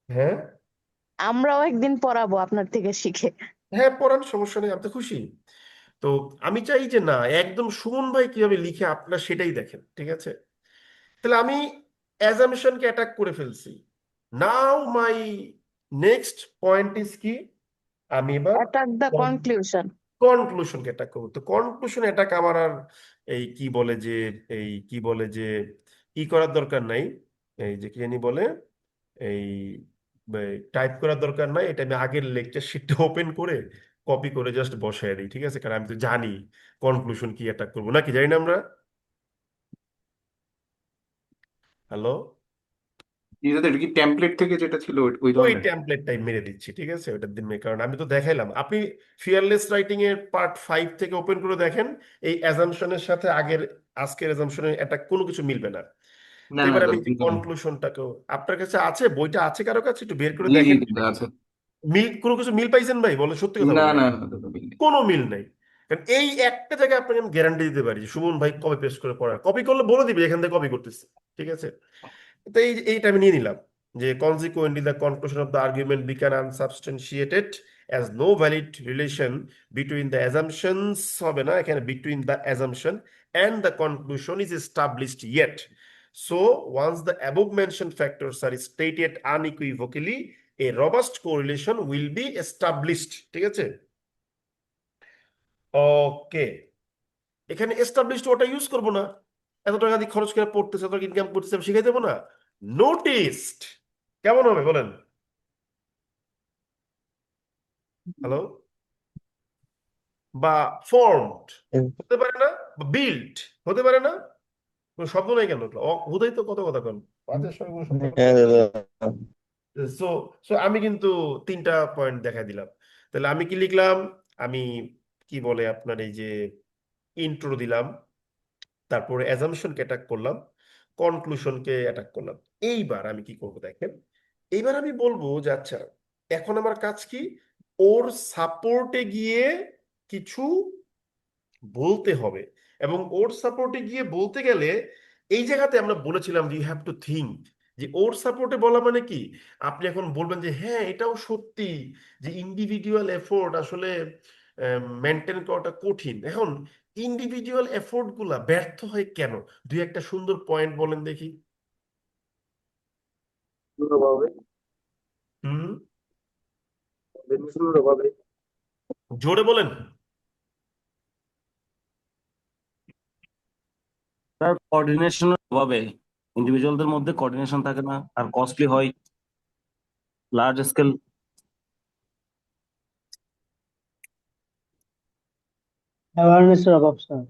হ্যাঁ, আমরাও একদিন পড়াবো আপনার থেকে শিখে। হ্যাঁ পড়ান, সমস্যা নেই, আমি তো খুশি। তো আমি চাই যে না, একদম সুমন ভাই কিভাবে লিখে আপনারা সেটাই দেখেন, ঠিক আছে? তাহলে আমি অ্যাজাম্পশনকে অ্যাটাক করে ফেলছি। নাও মাই নেক্সট পয়েন্ট ইজ কি, আমি এবার অ্যাটাক দ্য কনক্লুশন। কনক্লুশনকে অ্যাটাক করবো। তো কনক্লুশন অ্যাটাক আমার আর এই কি বলে যে এই কি বলে যে ই করার দরকার নাই, এই যে কি জানি বলে, এই টাইপ করার দরকার নাই, এটা আমি আগের লেকচার শিটটা ওপেন করে কপি করে জাস্ট বসায় দিই, ঠিক আছে? কারণ আমি তো জানি কনক্লুশন কি অ্যাটাক করবো, নাকি জানি না আমরা? হ্যালো? জি দাদা, এটা কি টেমপ্লেট থেকে যেটা ছিল ওই ওই ধরনের? টেমপ্লেটটাই মেরে দিচ্ছি, ঠিক আছে? ওটার দিন কারণ আমি তো দেখাইলাম, আপনি ফিয়ারলেস রাইটিং এর পার্ট 5 থেকে ওপেন করে দেখেন, এই অ্যাজাম্পশনের সাথে আজকের অ্যাজাম্পশনের একটা কোনো কিছু মিলবে না। না তো না এবার আমি দাদা, কিন্তু না। কনক্লুশনটাকেও, আপনার কাছে আছে বইটা, আছে কারো কাছে? একটু বের করে জি জি দেখেন। দাদা, আছে। কোনো কিছু মিল পাইছেন ভাই? বলে সত্যি কথা না বলেন। না না দাদা, মিল নেই। কোনো মিল নাই। কারণ এই একটা জায়গায় আপনাকে আমি গ্যারান্টি দিতে পারি যে সুমন ভাই কপি পেস্ট করে পড়া, কপি করলে বলে দিবে এখান থেকে কপি করতেছে, ঠিক আছে? তো এইটা আমি নিয়ে নিলাম যে consequently the conclusion of the argument became unsubstantiated as no valid relation between the assumptions, হবে না এখানে, between the assumption and the conclusion is established yet. So once the above mentioned factors are stated unequivocally, a robust correlation will be established, ঠিক আছে? ওকে, এখানে established ওটা use করবো না, এত টাকা দিয়ে খরচ করে পড়তেছে, এত ইনকাম করতেছে, আমি শিখাই দেবো না। নোটিসড কেমন হবে বলেন? হ্যালো? বা ফর্মড হতে পারে না, বা বিল্ট হতে পারে না, কোনো শব্দ নাই কেন? হুদাই তো কত কথা কন, পাঁচের সময় কোনো শব্দ। হ্যাঁ দাদা। সো সো আমি কিন্তু 3টা পয়েন্ট দেখাই দিলাম। তাহলে আমি কি লিখলাম? আমি কি বলে আপনার এই যে ইন্ট্রো দিলাম, তারপরে অ্যাজাম্পশনকে অ্যাটাক করলাম, কনক্লুশনকে অ্যাটাক করলাম। এইবার আমি কি করব দেখেন, এইবার আমি বলবো যে আচ্ছা, এখন আমার কাজ কি? ওর সাপোর্টে গিয়ে কিছু বলতে হবে। এবং ওর সাপোর্টে গিয়ে বলতে গেলে এই জায়গাতে আমরা বলেছিলাম যে ইউ হ্যাভ টু থিঙ্ক, যে ওর সাপোর্টে বলা মানে কি, আপনি এখন বলবেন যে হ্যাঁ এটাও সত্যি যে ইন্ডিভিজুয়াল এফোর্ট আসলে মেনটেন করাটা কঠিন। এখন ইন্ডিভিজুয়াল এফোর্ট গুলা ব্যর্থ হয় কেন? দুই একটা সুন্দর পয়েন্ট বলেন দেখি। সুন্দরভাবে হুম, সুন্দরভাবে জোরে বলেন। তার কোঅর্ডিনেশনের অভাবে, ইন্ডিভিজুয়ালদের মধ্যে কোঅর্ডিনেশন থাকে না, আর কস্টলি হয়, লার্জ স্কেল। অ্যাওয়ারনেসের অভাব স্যার।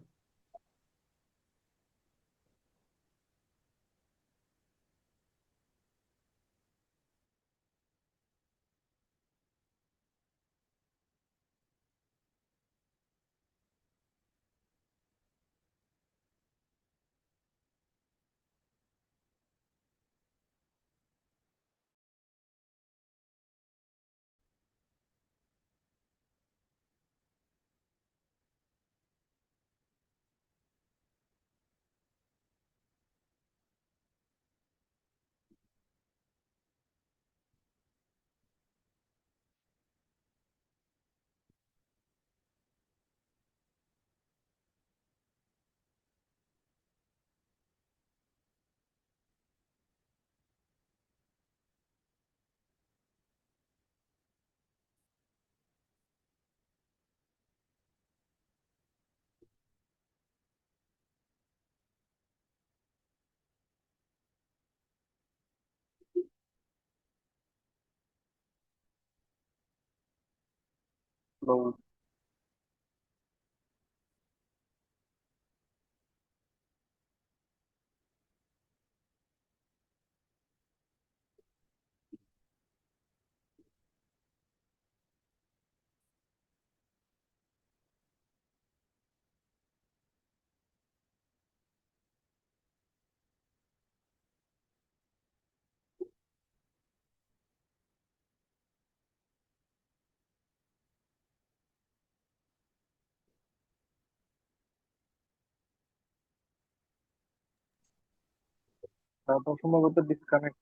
তারপর সম্ভবত ডিসকানেক্ট।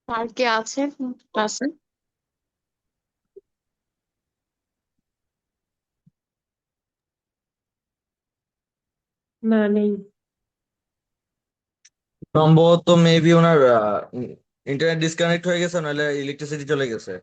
আর কে আছে ক্লাসে? না, নেই। সম্ভবত মেবি ওনার ইন্টারনেট ডিসকানেক্ট হয়ে গেছে, নাহলে ইলেকট্রিসিটি চলে গেছে।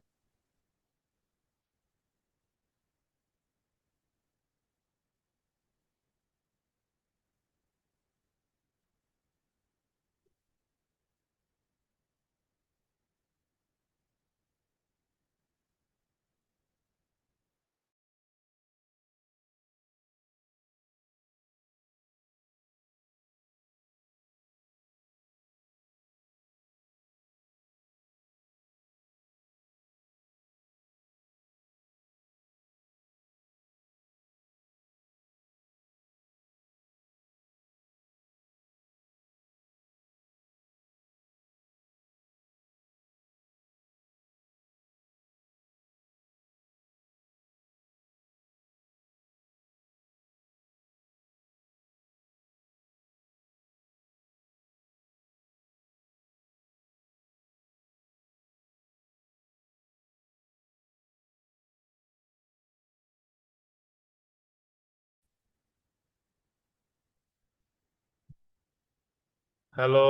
হ্যালো,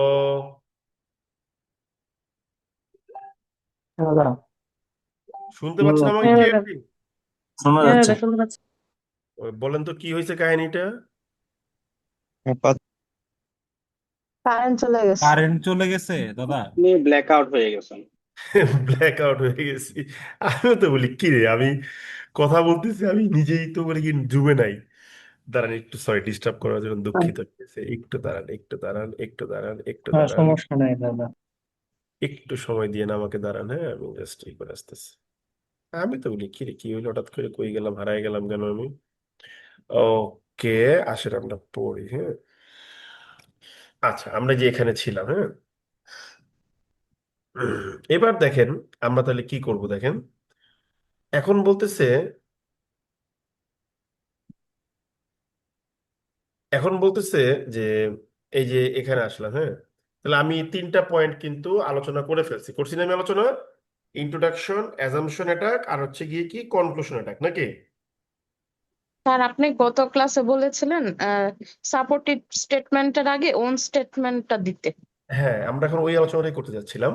দাদা। শুনতে পাচ্ছেন আমাকে হ্যাঁ দাদা। ক্লিয়ারলি? শোনা হ্যাঁ যাচ্ছে। দাদা, শুনতে পাচ্ছি। বলেন তো কি হয়েছে কাহিনীটা। কারেন্ট চলে গেছে। কারেন্ট চলে গেছে দাদা। আপনি ব্ল্যাক আউট হয়ে গেছেন। ব্ল্যাক আউট হয়ে গেছি। আমিও তো বলি কি রে, আমি কথা বলতেছি, আমি নিজেই তো বলি কি জুমে নাই। দাঁড়ান একটু, সরি ডিস্টার্ব করার জন্য দুঃখিত। একটু দাঁড়ান, একটু দাঁড়ান, একটু দাঁড়ান, একটু দাঁড়ান, সমস্যা নাই দাদা। একটু সময় দিয়ে না আমাকে, দাঁড়ান। হ্যাঁ, আমি জাস্ট এই করে আসতেছি। আমি তো বলি কি রে, কি হইলো হঠাৎ করে, কই গেলাম, হারাই গেলাম কেন আমি? ওকে, আসেন আমরা পড়ি। হ্যাঁ, আচ্ছা, আমরা যে এখানে ছিলাম। হ্যাঁ, এবার দেখেন আমরা তাহলে কি করব, দেখেন এখন বলতেছে, এখন বলতেছে যে এই যে এখানে আসলাম। হ্যাঁ, তাহলে আমি তিনটা পয়েন্ট কিন্তু আলোচনা করে ফেলছি, করছি না আমি আলোচনা? ইন্ট্রোডাকশন, অ্যাজাম্পশন অ্যাটাক, আর হচ্ছে গিয়ে কি কনক্লুশন অ্যাটাক, নাকি? স্যার আপনি গত ক্লাসে বলেছিলেন সাপোর্টিভ স্টেটমেন্টের আগে ওন স্টেটমেন্টটা দিতে। হ্যাঁ, আমরা এখন ওই আলোচনাটাই করতে যাচ্ছিলাম।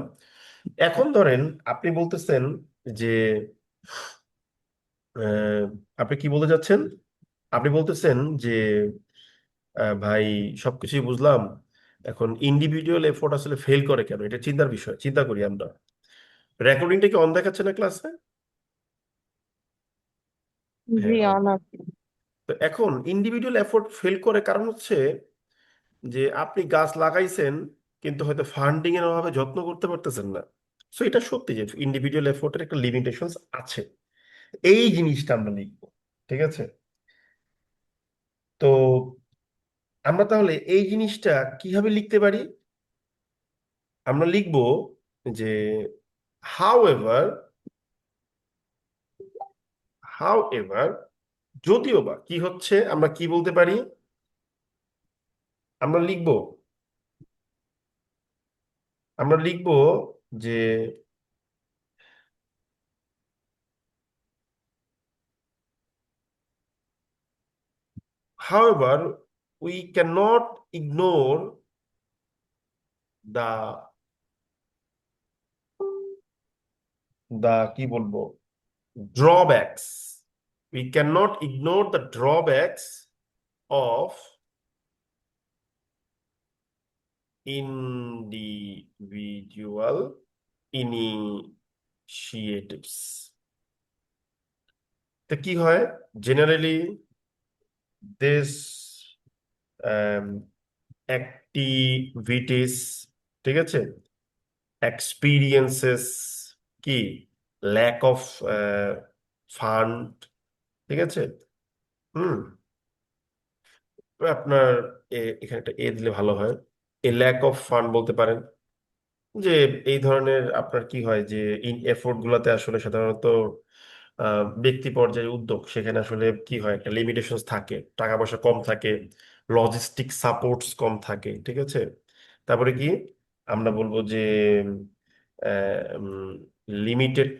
এখন ধরেন আপনি বলতেছেন যে আহ, আপনি কি বলতে যাচ্ছেন? আপনি বলতেছেন যে ভাই সবকিছুই বুঝলাম, এখন ইন্ডিভিজুয়াল এফোর্ট আসলে ফেল করে কেন, এটা চিন্তার বিষয়, চিন্তা করি আমরা। রেকর্ডিংটা কি অন দেখাচ্ছে না ক্লাসে? জি হ্যাঁ, অনার। তো এখন ইন্ডিভিজুয়াল এফোর্ট ফেল করে কারণ হচ্ছে যে আপনি গাছ লাগাইছেন কিন্তু হয়তো ফান্ডিং এর অভাবে যত্ন করতে পারতেছেন না। সো এটা সত্যি যে ইন্ডিভিজুয়াল এফোর্টের একটা লিমিটেশন আছে। এই জিনিসটা আমরা লিখবো, ঠিক আছে? তো আমরা তাহলে এই জিনিসটা কিভাবে লিখতে পারি? আমরা লিখবো যে হাউ এভার, হাউ এভার, যদিও বা কি হচ্ছে, আমরা কি বলতে পারি? আমরা লিখবো, আমরা লিখবো যে however, we cannot ignore the কি বলবো, drawbacks. We cannot ignore the drawbacks of individual initiatives. তো কি হয়, জেনারেলি this অ্যাক্টিভিটিস, ঠিক আছে, এক্সপিরিয়েন্সেস কি, ল্যাক অফ ফান্ড, ঠিক আছে। হুম, আপনার এখানে একটা এ দিলে ভালো হয়, এ ল্যাক অফ ফান্ড বলতে পারেন। যে এই ধরনের আপনার কি হয় যে ইন এফোর্ট গুলাতে আসলে সাধারণত ব্যক্তি পর্যায়ে উদ্যোগ, সেখানে আসলে কি হয়, একটা লিমিটেশন থাকে, টাকা পয়সা কম থাকে, লজিস্টিক সাপোর্টস কম থাকে, ঠিক আছে। তারপরে কি আমরা বলবো যে লিমিটেড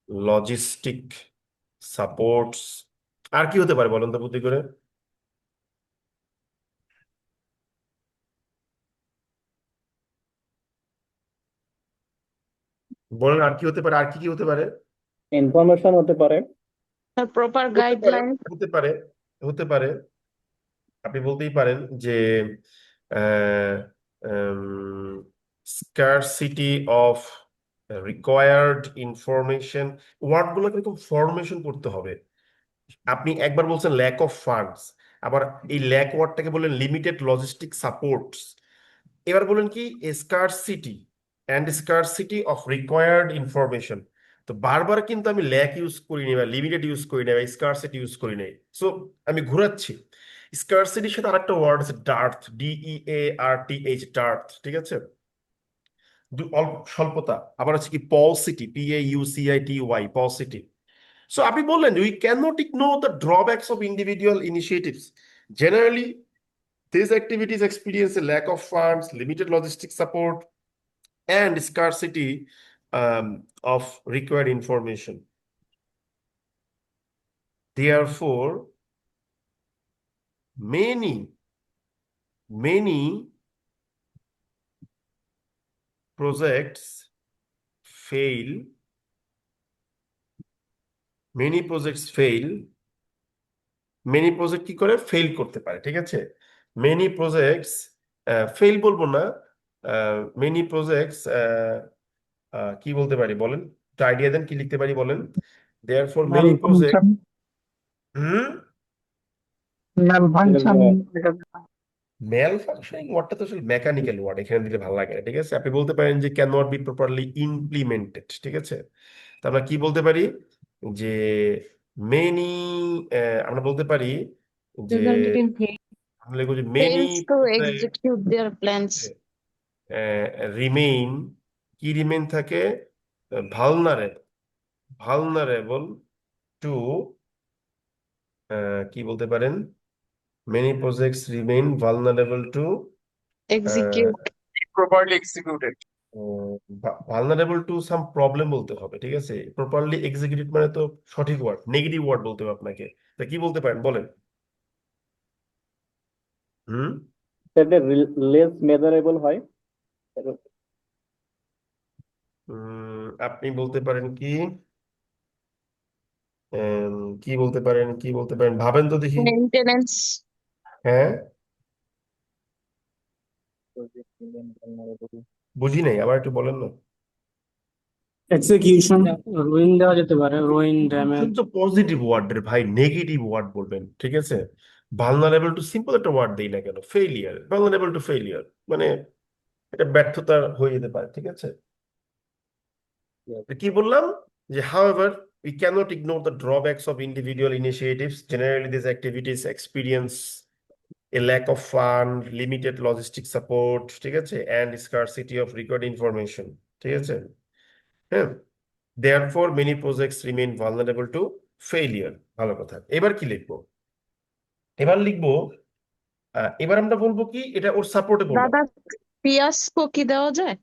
লজিস্টিক সাপোর্টস। আর কি হতে পারে বলেন তো বুদ্ধি করে? বলেন আর কি হতে পারে, আর কি কি হতে পারে? ইনফরমেশন হতে পারে। প্রপার হতে পারে, গাইডলাইন। হতে পারে, হতে পারে। আপনি বলতেই পারেন যে স্কারসিটি অফ রিকোয়ার্ড ইনফরমেশন। ওয়ার্ডগুলো কিরকম ফরমেশন করতে হবে। আপনি একবার বলছেন ল্যাক অফ ফান্ডস, আবার এই ল্যাক ওয়ার্ডটাকে বললেন লিমিটেড লজিস্টিক সাপোর্টস, এবার বলেন কি scarcity and scarcity of required information. তো বারবার কিন্তু আমি ল্যাক ইউজ করি নাই বা লিমিটেড ইউজ করি নাই বা স্কারসিটি ইউজ করি নাই। সো আমি ঘোরাচ্ছি, স্কারসিটির সাথে আরেকটা ওয়ার্ড আছে ডার্থ, DEARTH, ডার্থ, ঠিক আছে, স্বল্পতা। আবার হচ্ছে কি পলসিটি, PAUCITY, পলসিটি। সো আপনি বললেন we can not ignore the drawbacks of individual initiatives. Generally these activities experience a lack of funds, limited logistic support, and scarcity of required information. Therefore, many projects fail, many projects fail, many project কি করে fail করতে পারে, ঠিক আছে। many projects fail বলবো না, many projects কি বলতে পারি বলেন, একটা আইডিয়া দেন, কি লিখতে পারি বলেন। Therefore many project, hmm, malfunctioning ওয়ার্ডটা তো আসলে মেকানিক্যাল ওয়ার্ড, এখানে দিলে ভালো লাগে না, ঠিক আছে। আপনি বলতে পারেন যে cannot be properly implemented, ঠিক আছে। তো আমরা কি বলতে পারি যে মেনি, আমরা বলতে পারি যে Resulted in failure. আমরা লিখবো যে many fails to execute their plans. Remain, কি রিমেইন থাকে, ভালনারেবল টু, কি বলতে পারেন, many projects remain vulnerable to, Execute. properly executed. Vulnerable to some problem বলতে হবে, ঠিক আছে। প্রপারলি এক্সিকিউটেড মানে তো সঠিক ওয়ার্ড, নেগেটিভ ওয়ার্ড বলতে হবে আপনাকে। তা কি বলতে পারেন বলেন। হুম, সেটা লেস মেজারেবল হয়। আপনি বলতে পারেন কি, কি বলতে পারেন, কি বলতে পারেন, ভাবেন তো দেখি। Maintenance. হ্যাঁ, বুঝি নাই, আবার একটু বলেন না। এক্সিকিউশন রুইন দেওয়া যেতে পারে, রুইন ড্যামেজ। তো পজিটিভ ওয়ার্ড রে ভাই, নেগেটিভ ওয়ার্ড বলবেন, ঠিক আছে। ভালনারেবল টু সিম্পল একটা ওয়ার্ড দেই না কেন, ফেইলিয়ার, ভালনারেবল টু ফেইলিয়ার মানে এটা ব্যর্থতা হয়ে যেতে পারে, ঠিক আছে। কি বললাম যে however we cannot ignore the drawbacks of individual initiatives. Generally these activities experience a lack of fund, limited logistic support, ঠিক আছে, and scarcity of required information, ঠিক আছে। হ্যাঁ, therefore many projects remain vulnerable to failure। ভালো কথা। এবার কি লিখবো, এবার লিখবো এবার আমরা বলবো কি, এটা ওর সাপোর্টে বললাম। দাদা, fiasco কি দেওয়া যায়?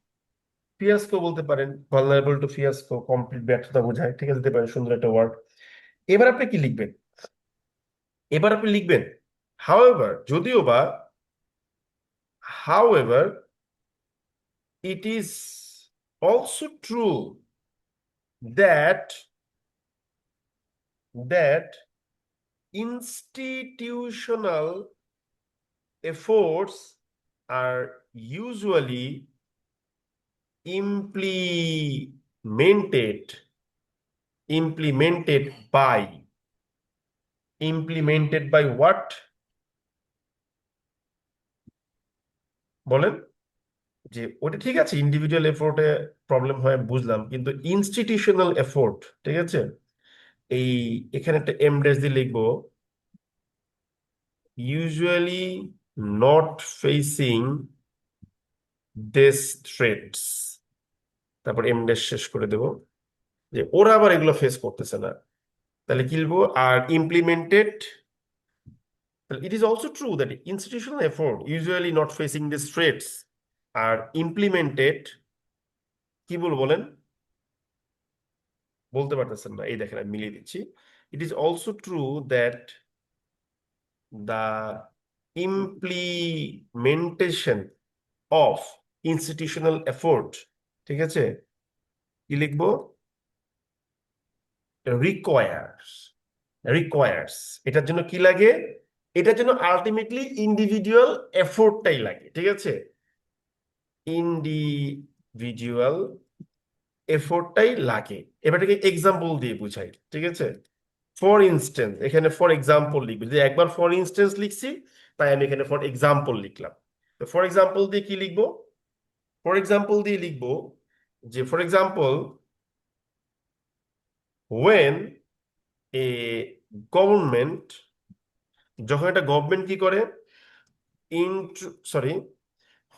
ফিয়াস্কো বলতে পারেন, ভালনারেবল টু ফিয়াস্কো, কমপ্লিট ব্যর্থতা বোঝায়, ঠিক আছে, দিতে পারেন, সুন্দর একটা ওয়ার্ড। এবার আপনি কি লিখবেন, এবার আপনি লিখবেন however, যদিও বা, however it is also true that institutional efforts are usually implemented by what বলেন। যে ওটা ঠিক আছে, ইন্ডিভিজুয়াল এফোর্টে প্রবলেম হয় বুঝলাম, কিন্তু ইনস্টিটিউশনাল এফোর্ট, ঠিক আছে, এই এখানে একটা এমডেস দিয়ে লিখবো, usually not facing this threats, তারপর এমডেস শেষ করে দেব, যে ওরা আবার এগুলো ফেস করতেছে না। তাহলে কি লিখবো, আর implemented, it is also true that institutional effort usually not facing these threats are implemented, কি বলবো বলেন, বলতে পারতেছেন না, এই দেখেন আমি মিলিয়ে দিচ্ছি। It is also true that the implementation of institutional effort, ঠিক আছে, কি লিখবো, requires, এটার জন্য কি লাগে, এটার জন্য আলটিমেটলি ইন্ডিভিজুয়াল এফোর্টটাই লাগে, ঠিক আছে, ইন্ডিভিজুয়াল এফোর্টটাই লাগে। এবারটাকে এক্সাম্পল দিয়ে বুঝাই, ঠিক আছে। ফর ইনস্টেন্স, এখানে ফর এক্সাম্পল লিখবে, যে একবার ফর ইনস্টেন্স লিখছি তাই আমি এখানে ফর এক্সাম্পল লিখলাম। তো ফর এক্সাম্পল দিয়ে কি লিখবো, ফর এক্সাম্পল দিয়ে লিখবো যে for example when a government, যখন একটা গভর্নমেন্ট কি করে,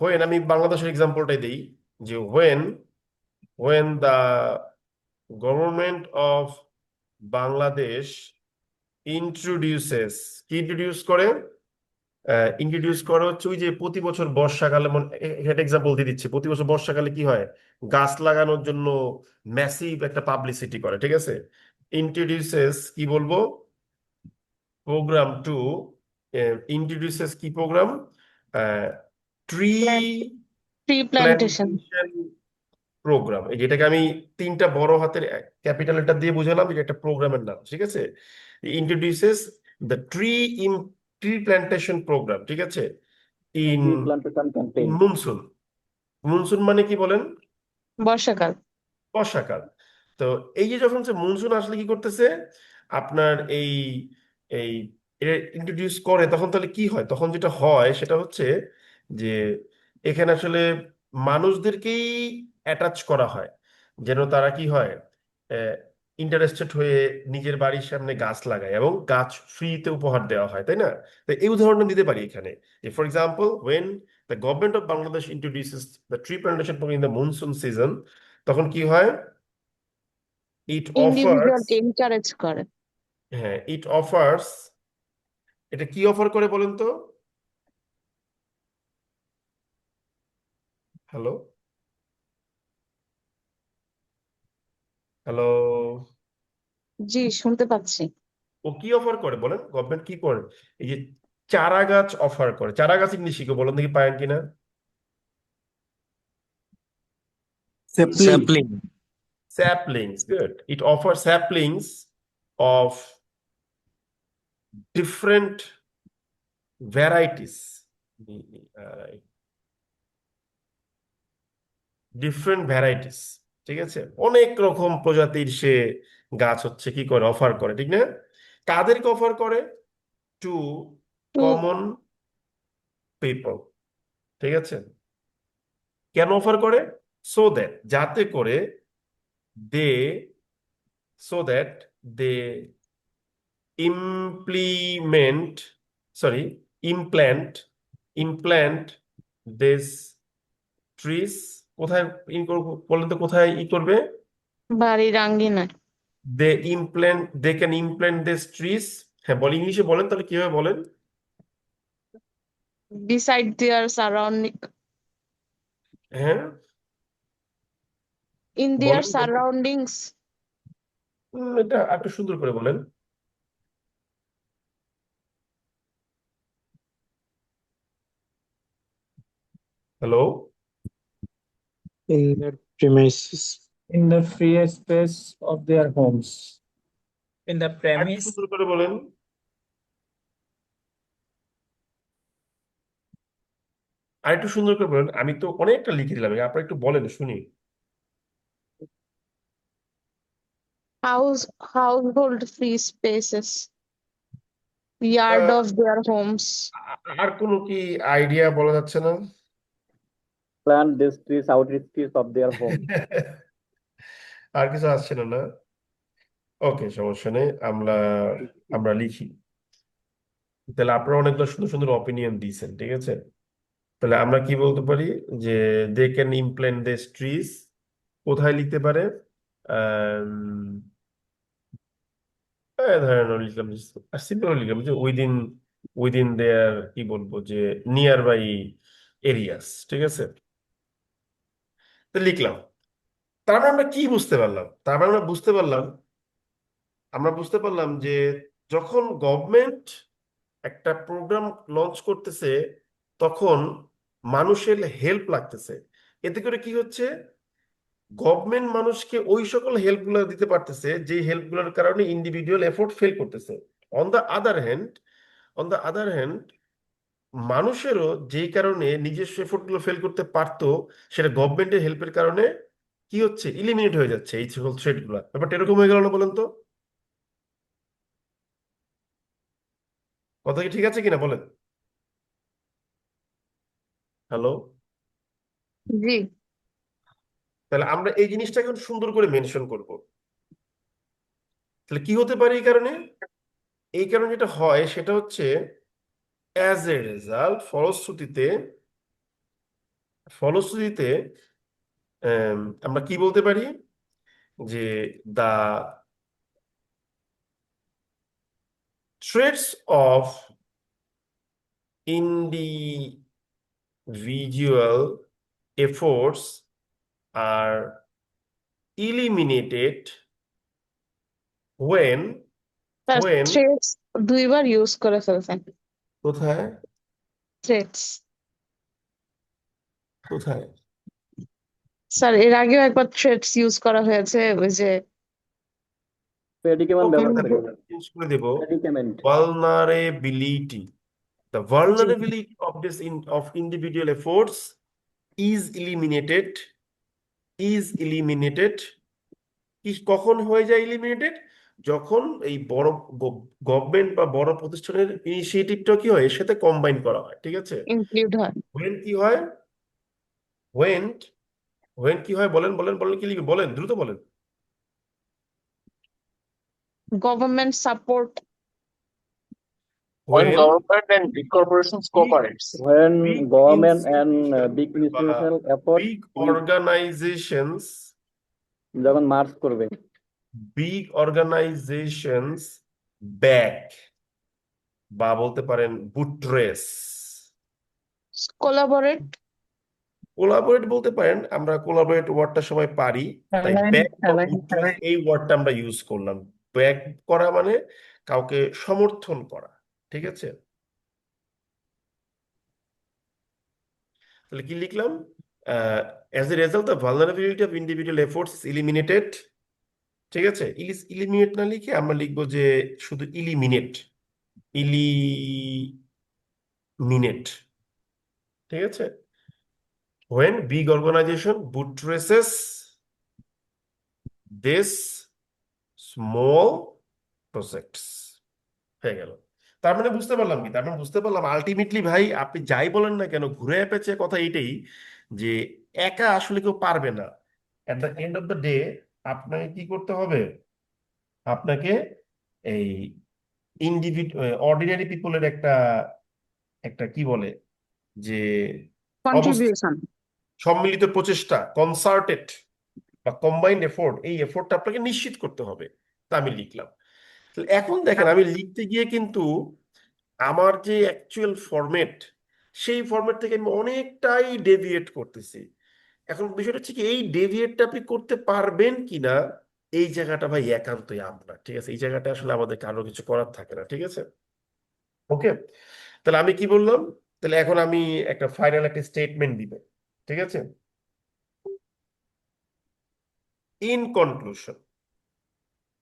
when, আমি বাংলাদেশের এক্সাম্পলটাই দিই, যে when the government of Bangladesh introduces, কি ইন্ট্রোডিউস করে, ইন্ট্রোডিউস করে হচ্ছে ওই যে প্রতি বছর বর্ষাকালে, একটা এক্সাম্পল দিয়ে দিচ্ছি, প্রতি বছর বর্ষাকালে কি হয়, গাছ লাগানোর জন্য ম্যাসিভ একটা পাবলিসিটি করে, ঠিক আছে। ইন্ট্রোডিউসেস, কি বলবো, প্রোগ্রাম টু, ইন্ট্রোডিউসেস কি program, tree Tree plantation. Plantation program. যেটাকে আমি তিনটা বড় হাতের ক্যাপিটাল লেটার দিয়ে বুঝালাম, যে একটা প্রোগ্রামের নাম, ঠিক আছে। Introduces the tree plantation program, ঠিক আছে, in plantation campaign. Monsoon. Monsoon মানে কি বলেন, বর্ষাকাল। বর্ষাকাল। তো এই যে যখন হচ্ছে মনসুন আসলে কি করতেছে আপনার এই এই ইন্ট্রোডিউস করে, তখন তাহলে কি হয়? তখন যেটা হয় সেটা হচ্ছে যে এখানে আসলে মানুষদেরকেই অ্যাটাচ করা হয়, যেন তারা কি হয় ইন্টারেস্টেড হয়ে নিজের বাড়ির সামনে গাছ লাগায় এবং গাছ ফ্রিতে উপহার দেওয়া হয়, তাই না? তো এই উদাহরণটা দিতে পারি এখানে, যে for example when the government of Bangladesh introduces the tree plantation program in the monsoon season, তখন কি হয়? ইট অফার্স, ইন্ডিভিজুয়ালকে এনকারেজ করে। হ্যাঁ ইট অফার্স, এটা কি অফার করে বলেন তো? হ্যালো, হ্যালো, জি, শুনতে পাচ্ছি। ও কি অফার করে বলেন? গভর্নমেন্ট কি করে? এই যে চারা গাছ অফার করে। চারা গাছ ইংলিশ শিখে বলেন দেখি পারেন কিনা? Sapling. Sapling. Saplings, good. It offers saplings of different varieties. Different varieties. ঠিক আছে, অনেক রকম প্রজাতির সে গাছ হচ্ছে কি করে অফার করে, ঠিক না? কাদেরকে অফার করে? টু টু কমন পিপল, ঠিক আছে? কেন অফার করে? সো দ্যাট, যাতে করে দে so that they implement sorry implant this trees, কোথায় বলেন তো কোথায় করবে? বাড়ির আঙ্গিনায়। they can implant this trees, হ্যাঁ বল, ইংলিশে বলেন তাহলে কিভাবে বলেন? beside their surrounding, হ্যাঁ in their বলেন, surroundings. এটা একটু সুন্দর করে বলেন। Hello, In their premises. In the free space of their homes. In the একটু premise. সুন্দর করে বলেন। আর একটু সুন্দর করে বলেন, আমি তো অনেকটা লিখে দিলাম, আপনারা একটু বলেন শুনি। Household free spaces, yard of their homes. আর কোনো কি আইডিয়া বলা যাচ্ছে না? Plant these trees outside trees of their home. আর কিছু আসছে না, না? ওকে, সমস্যা নেই, আমরা আমরা লিখি। তাহলে আপনারা অনেকগুলো সুন্দর সুন্দর অপিনিয়ন দিয়েছেন, ঠিক আছে? তাহলে আমরা কি বলতে পারি যে they can implant this trees, কোথায় লিখতে পারে? ধরেন লিখলাম, সিম্পল লিখলাম যে উইদিন দেয়ার কি বলবো যে নিয়ার বাই এরিয়াস, ঠিক আছে? তো লিখলাম। তার মানে আমরা কি বুঝতে পারলাম? তার মানে আমরা বুঝতে পারলাম যে যখন গভর্নমেন্ট একটা প্রোগ্রাম লঞ্চ করতেছে তখন মানুষের হেল্প লাগতেছে। এতে করে কি হচ্ছে? গভর্নমেন্ট মানুষকে ওই সকল হেল্প গুলো দিতে পারতেছে যে হেল্প গুলোর কারণে ইন্ডিভিজুয়াল এফোর্ট ফেল করতেছে। অন দ্য আদার হ্যান্ড মানুষেরও যেই কারণে নিজস্ব এফোর্ট গুলো ফেল করতে পারতো, সেটা গভর্নমেন্টের হেল্পের কারণে কি হচ্ছে? ইলিমিনেট হয়ে যাচ্ছে এই সকল থ্রেট গুলা। ব্যাপারটা এরকম হয়ে গেল না বলেন তো? কথা কি ঠিক আছে কিনা বলেন? হ্যালো, জি, তাহলে আমরা এই জিনিসটা এখন সুন্দর করে মেনশন করব। তাহলে কি হতে পারে এই কারণে? এই কারণে যেটা হয় সেটা হচ্ছে অ্যাজ এ রেজাল্ট, ফলশ্রুতিতে আমরা কি বলতে পারি যে the threats of individual efforts are eliminated when sir when threads দুইবার ইউজ করে ফেলছেন। কোথায় থ্রেডস কোথায় স্যার, এর আগেও একবার থ্রেডস ইউজ করা হয়েছে, ওই যে Predicament ব্যবহার তাহলে করবেন। চেঞ্জ করে দেব, Predicament. vulnerability. The vulnerability of of individual efforts is eliminated কখন হয়ে যায় ইলিমিনেটেড? যখন এই বড় গভর্নমেন্ট বা বড় প্রতিষ্ঠানের ইনিশিয়েটিভটা কি হয় এর সাথে কম্বাইন করা হয়, ঠিক আছে? ইনক্লুড হয়। ওয়েন কি হয়, ওয়েন ওয়েন কি হয়, বলেন বলেন বলেন, কি লিখবে বলেন, দ্রুত বলেন। Government support When when government and big corporations cooperates. when big government and big institution বা institutional effort big with organizations যখন মার্চ করবে, big organizations back বা বলতে পারেন বুট্রেস, কোলাবোরেট কোলাবোরেট বলতে পারেন, আমরা কোলাবোরেট ওয়ার্ডটা সবাই পারি, তাই ব্যাক বা বুট্রেস এই ওয়ার্ডটা আমরা ইউজ করলাম। ব্যাক করা মানে কাউকে সমর্থন করা, ঠিক আছে? তাহলে কি লিখলাম? As a result the vulnerability of individual efforts is eliminated, ঠিক আছে? ইলিমিনেট না লিখে আমরা লিখবো যে শুধু ইলিমিনেট, ইলিমিনেট, ঠিক আছে? when big organization buttresses this small projects, হয়ে গেল। তার মানে বুঝতে পারলাম কি? তার মানে বুঝতে পারলাম আলটিমেটলি ভাই আপনি যাই বলেন না কেন, ঘুরে পেঁচে কথা এইটাই যে একা আসলে কেউ পারবে না। At the end of the day আপনাকে কি করতে হবে? আপনাকে এই অর্ডিনারি পিপলের একটা একটা কি বলে যে অবস্থা, কন্ট্রিবিউশন। সম্মিলিত প্রচেষ্টা, কনসার্টেড বা কম্বাইন্ড এফোর্ট, এই এফোর্টটা আপনাকে নিশ্চিত করতে হবে। তা আমি লিখলাম। তাহলে এখন দেখেন আমি লিখতে গিয়ে কিন্তু আমার যে অ্যাকচুয়াল ফরম্যাট, সেই ফরম্যাট থেকে আমি অনেকটাই ডেভিয়েট করতেছি। এখন বিষয়টা হচ্ছে কি, এই ডেভিয়েটটা আপনি করতে পারবেন কিনা এই জায়গাটা ভাই একান্তই আপনার, ঠিক আছে? এই জায়গাটা আসলে আমাদের কারো কিছু করার থাকে না, ঠিক আছে? ওকে, তাহলে আমি কি বললাম? তাহলে এখন আমি একটা ফাইনাল একটা স্টেটমেন্ট দিব, ঠিক আছে? ইন কনক্লুশন,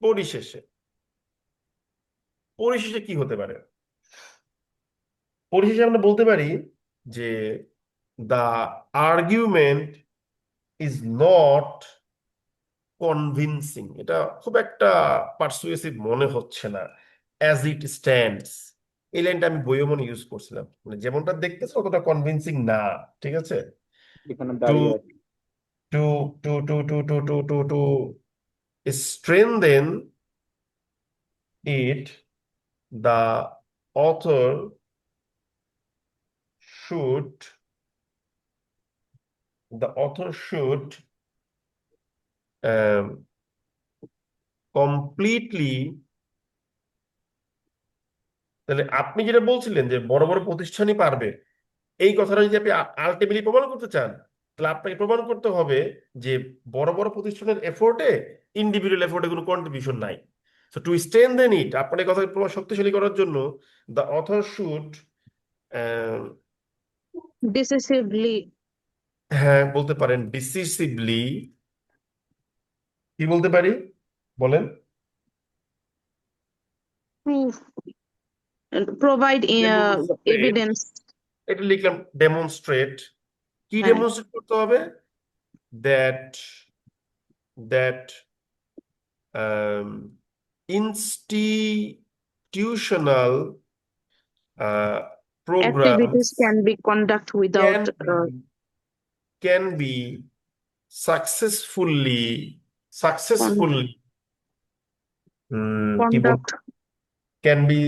পরিশেষে, পরিশেষে কি হতে পারে? পরিশেষে আমরা বলতে পারি যে the argument is not convincing, এটা খুব একটা পারসুয়েসিভ মনে হচ্ছে না। অ্যাজ ইট স্ট্যান্ডস, এই লাইনটা আমি বইও মনে ইউজ করছিলাম, মানে যেমনটা দেখতেছে অতটা কনভিনসিং না, ঠিক আছে? এখানে টু দাঁড়িয়ে আছে। To to to to to to to to strengthen it, the author should um, completely, তাহলে আপনি যেটা বলছিলেন যে বড় বড় প্রতিষ্ঠানই পারবে, এই কথাটা যদি আপনি আলটিমেটলি প্রমাণ করতে চান, তাহলে আপনাকে প্রমাণ করতে হবে যে বড় বড় প্রতিষ্ঠানের এফোর্টে ইন্ডিভিজুয়াল এফোর্টে কোনো কন্ট্রিবিউশন নাই। সো টু স্ট্রেংথেন ইট, আপনার এই কথা প্রমাণ শক্তিশালী করার জন্য দ্য অথর শুড, ডিসিসিভলি। হ্যাঁ বলতে পারেন ডিসিসিভলি, কি বলতে পারি বলেন? Proof, provide Demonstrate, evidence. এটা লিখলাম ডেমনস্ট্রেট। কি হ্যাঁ। ডেমনস্ট্রেট করতে হবে? That that institutional Activities programs can be conduct without can be successfully কি বল, conduct can be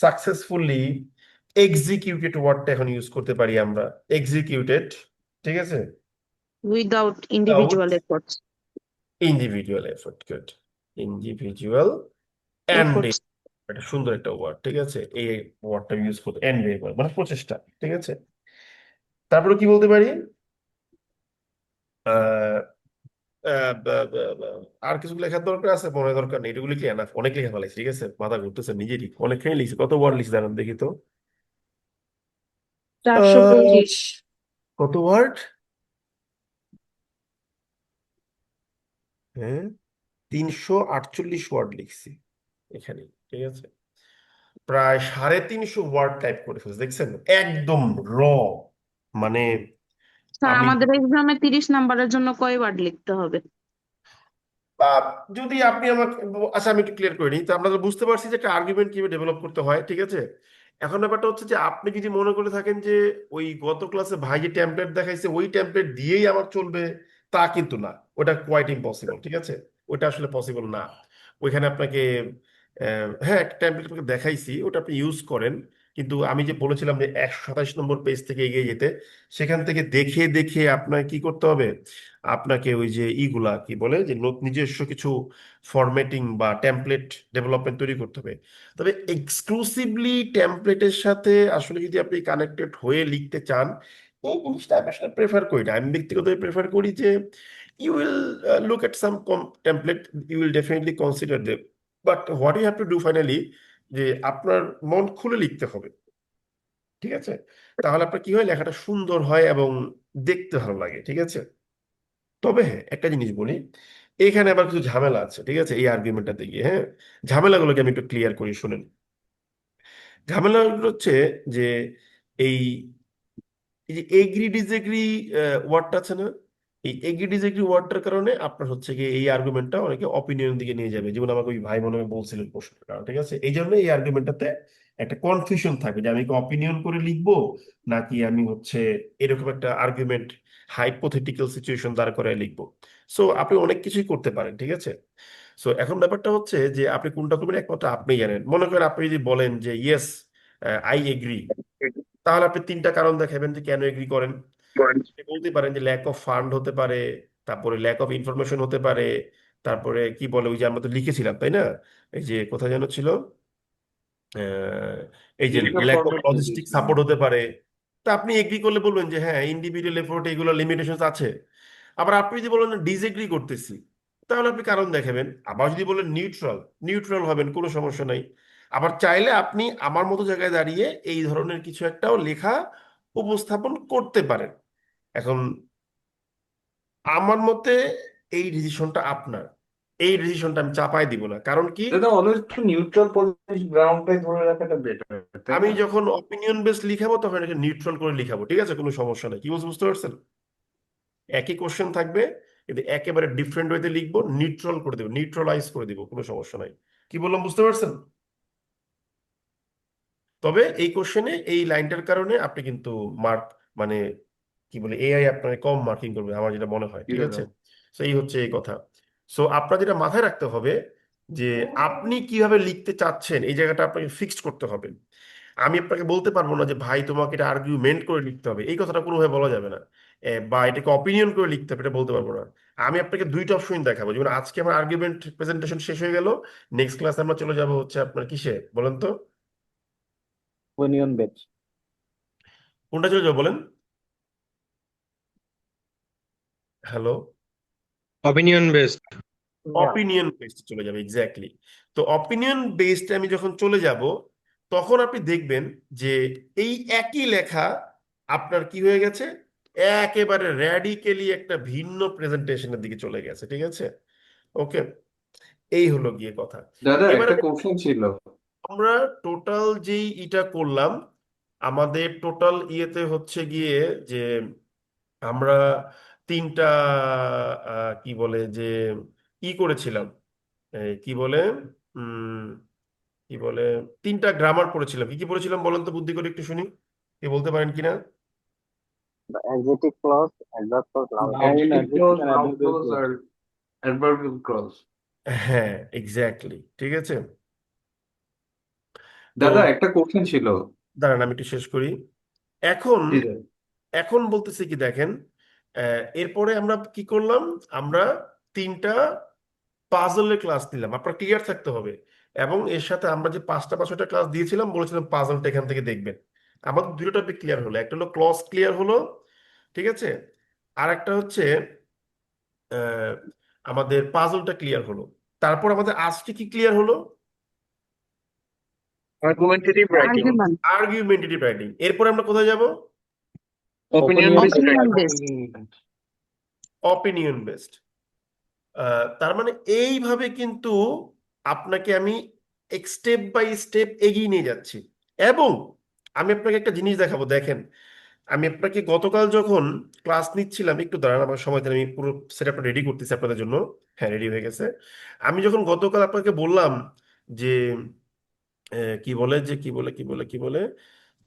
successfully executed, ওয়ার্ডটা এখন ইউজ করতে পারি আমরা, এক্সিকিউটেড, ঠিক আছে? without individual efforts. Individual effort, good, individual and, Efforts. এটা সুন্দর একটা ওয়ার্ড, ঠিক আছে? এই ওয়ার্ডটা ইউজ করতে, অ্যান্ড মানে প্রচেষ্টা, ঠিক আছে? তারপরে কি বলতে পারি? আহ আর কিছু লেখার দরকার আছে? মনে দরকার নেই, এটুকু লিখলে এনাফ। অনেক লেখা ফেলাইছি, ঠিক আছে? মাথা ঘুরতেছে নিজেরই, অনেকখানি লিখছি। কত ওয়ার্ড লিখছি জানেন দেখি তো? 425। কত ওয়ার্ড? হ্যাঁ, 348 ওয়ার্ড লিখছি এখানে, ঠিক আছে? প্রায় 350 ওয়ার্ড টাইপ করে ফেলছি, দেখছেন? একদম র, মানে স্যার আমি আমাদের এক্সামে 30 নাম্বারের জন্য কয় ওয়ার্ড লিখতে হবে? আহ, যদি আপনি আমাকে আচ্ছা আমি একটু ক্লিয়ার করে নিই, তো আমরা তো বুঝতে পারছি যে একটা আর্গুমেন্ট কিভাবে ডেভেলপ করতে হয়, ঠিক আছে। এখন ব্যাপারটা হচ্ছে যে আপনি যদি মনে করে থাকেন যে ওই গত ক্লাসে ভাই যে টেমপ্লেট দেখাইছে ওই টেমপ্লেট দিয়েই আমার চলবে, তা কিন্তু না। ওটা কোয়াইট ইম্পসিবল, ঠিক আছে। ওটা আসলে পসিবল না। ওইখানে আপনাকে হ্যাঁ একটা টেমপ্লেট আপনাকে দেখাইছি, ওটা আপনি ইউজ করেন। কিন্তু আমি যে বলেছিলাম যে 127 নম্বর পেজ থেকে এগিয়ে যেতে, সেখান থেকে দেখে দেখে আপনার কি করতে হবে, আপনাকে ওই যে ইগুলা কি বলে যে নিজস্ব কিছু ফরম্যাটিং বা টেমপ্লেট ডেভেলপমেন্ট তৈরি করতে হবে। তবে এক্সক্লুসিভলি টেমপ্লেটের সাথে আসলে যদি আপনি কানেক্টেড হয়ে লিখতে চান, এই জিনিসটা আমি আসলে প্রেফার করি না। আমি ব্যক্তিগতভাবে প্রেফার করি যে you will look at some template, you will definitely consider them, but what you have to do finally, যে আপনার মন খুলে লিখতে হবে, ঠিক আছে। তাহলে আপনার কি হয়, লেখাটা সুন্দর হয় এবং দেখতে ভালো লাগে, ঠিক আছে। তবে হ্যাঁ একটা জিনিস বলি, এখানে আবার কিছু ঝামেলা আছে, ঠিক আছে, এই আর্গুমেন্টটাতে গিয়ে। হ্যাঁ, ঝামেলাগুলোকে আমি একটু ক্লিয়ার করি, শুনেন। ঝামেলাগুলো হচ্ছে যে এই এই যে এগ্রি ডিসএগ্রি ওয়ার্ডটা আছে না, এই এগ্রি ডিসএগ্রি ওয়ার্ডটার কারণে আপনার হচ্ছে কি এই আর্গুমেন্টটা অনেকে অপিনিয়ন দিকে নিয়ে যাবে, যেমন আমাকে ওই ভাই মনে হয় বলছিলেন প্রশ্নটা কারণ, ঠিক আছে। এই জন্য এই আর্গুমেন্টটাতে একটা কনফিউশন থাকবে যে আমি কি অপিনিয়ন করে লিখবো, নাকি আমি হচ্ছে এরকম একটা আর্গুমেন্ট হাইপোথেটিক্যাল সিচুয়েশন দাঁড় করায় লিখবো। সো আপনি অনেক কিছুই করতে পারেন, ঠিক আছে। সো এখন ব্যাপারটা হচ্ছে যে আপনি কোনটা করবেন একমাত্র আপনি জানেন। মনে করেন আপনি যদি বলেন যে ইয়েস আই এগ্রি, তাহলে আপনি 3টা কারণ দেখাবেন যে কেন এগ্রি করেন। আপনি বলতে পারেন যে ল্যাক অফ ফান্ড হতে পারে, তারপরে ল্যাক অফ ইনফরমেশন হতে পারে, তারপরে কি বলে ওই যে আমরা তো লিখেছিলাম তাই না, এই যে কোথায় যেন ছিল, আহ, এই যে Lack of lack of format logistic দিয়েছিলাম। সাপোর্ট হতে পারে। তা আপনি এগ্রি করলে বলবেন যে হ্যাঁ ইন্ডিভিজুয়াল এফোর্ট এগুলো লিমিটেশন আছে। আবার আপনি যদি বলেন ডিসএগ্রি করতেছি, তাহলে আপনি কারণ দেখাবেন। আবার যদি বলেন নিউট্রাল, নিউট্রাল হবেন, কোনো সমস্যা নাই। আবার চাইলে আপনি আমার মতো জায়গায় দাঁড়িয়ে এই ধরনের কিছু একটাও লেখা উপস্থাপন করতে পারেন। এখন আমার মতে এই ডিসিশনটা আপনার, এই ডিসিশনটা আমি চাপাই দিব না, কারণ কি দাদা অলওয়েজ একটু নিউট্রাল পজিশন গ্রাউন্ডটাই ধরে রাখাটা বেটার, তাই আমি না? যখন অপিনিয়ন বেস লিখাবো তখন এটাকে নিউট্রাল করে লিখাবো, ঠিক আছে, কোনো সমস্যা নেই। কি বলতে বুঝতে পারছেন? একই কোশ্চেন থাকবে কিন্তু একেবারে ডিফারেন্ট ওয়েতে লিখবো, নিউট্রাল করে দেবো, নিউট্রালাইজ করে দিব, কোনো সমস্যা নাই। কি বললাম বুঝতে পারছেন? তবে এই কোশ্চেনে এই লাইনটার কারণে আপনি কিন্তু মার্ক মানে কি বলে এআই আপনাকে কম মার্কিং করবে আমার যেটা মনে হয়, জি ঠিক দাদা। আছে। সো এই হচ্ছে এই কথা। সো আপনার যেটা মাথায় রাখতে হবে যে আপনি কিভাবে লিখতে চাচ্ছেন এই জায়গাটা আপনাকে ফিক্সড করতে হবে। আমি আপনাকে বলতে পারবো না যে ভাই তোমাকে এটা আর্গুমেন্ট করে লিখতে হবে, এই কথাটা কোনোভাবে বলা যাবে না। বা এটাকে অপিনিয়ন করে লিখতে হবে এটা বলতে পারবো না। আমি আপনাকে 2টা অপশন দেখাবো, যেমন আজকে আমার আর্গুমেন্ট প্রেজেন্টেশন শেষ হয়ে গেল, নেক্সট ক্লাসে আমরা চলে যাবো হচ্ছে আপনার কিসে বলেন তো, opinion based. কোনটা চলে যাবো বলেন? Hello, Opinion based. Opinion based চলে যাবে, এক্স্যাক্টলি। তো অপিনিয়ন বেসড আমি যখন চলে যাব, তখন আপনি দেখবেন যে এই একই লেখা আপনার কি হয়ে গেছে, একেবারে র্যাডিক্যালি একটা ভিন্ন প্রেজেন্টেশনের দিকে চলে গেছে, ঠিক আছে। ওকে, এই হলো গিয়ে কথা। দাদা এবারে একটা কোশ্চেন ছিল। আমরা টোটাল যেই ইটা করলাম, আমাদের টোটাল ইয়েতে হচ্ছে গিয়ে যে আমরা 3টা কি বলে যে ই করেছিলাম, কি বলে উম কি বলে 3টা গ্রামার পড়েছিলাম। কি কি পড়েছিলাম বলেন তো, বুদ্ধি করে একটু শুনি, কে বলতে পারেন কিনা? The adjective clause, adverb clause, noun, adjective adjective clause, and noun adverbial clause clause. আর অ্যাডভার্বিয়াল ক্লজ। হ্যাঁ এক্স্যাক্টলি, ঠিক আছে। তো দাদা একটা কোশ্চেন ছিল। দাঁড়ান আমি একটু শেষ করি। এখন জি দাদা। এখন বলতেছি কি দেখেন, এরপরে আমরা কি করলাম, আমরা 3টা পাজলের ক্লাস নিলাম, আপনার ক্লিয়ার থাকতে হবে। এবং এর সাথে আমরা যে 5টা বা 6টা ক্লাস দিয়েছিলাম বলেছিলাম পাজলটা এখান থেকে দেখবেন। আমাদের 2টো টপিক ক্লিয়ার হলো, একটা হলো ক্লজ ক্লিয়ার হলো, ঠিক আছে। আর একটা হচ্ছে আহ, আমাদের পাজলটা ক্লিয়ার হলো। তারপর আমাদের আজকে কি ক্লিয়ার হলো, Argumentative writing. Argument, argumentative writing. এরপর আমরা কোথায় যাব, Opinion Opinion based based. Opinion writing. Based. Opinion based. তার মানে এইভাবে কিন্তু আপনাকে আমি স্টেপ বাই স্টেপ এগিয়ে নিয়ে যাচ্ছি। এবং আমি আপনাকে একটা জিনিস দেখাবো, দেখেন আমি আপনাকে গতকাল যখন ক্লাস নিচ্ছিলাম, একটু দাঁড়ান, আমার সময় দেন, আমি পুরো সেটআপটা রেডি করতেছি আপনাদের জন্য। হ্যাঁ, রেডি হয়ে গেছে। আমি যখন গতকাল আপনাকে বললাম যে কি বলে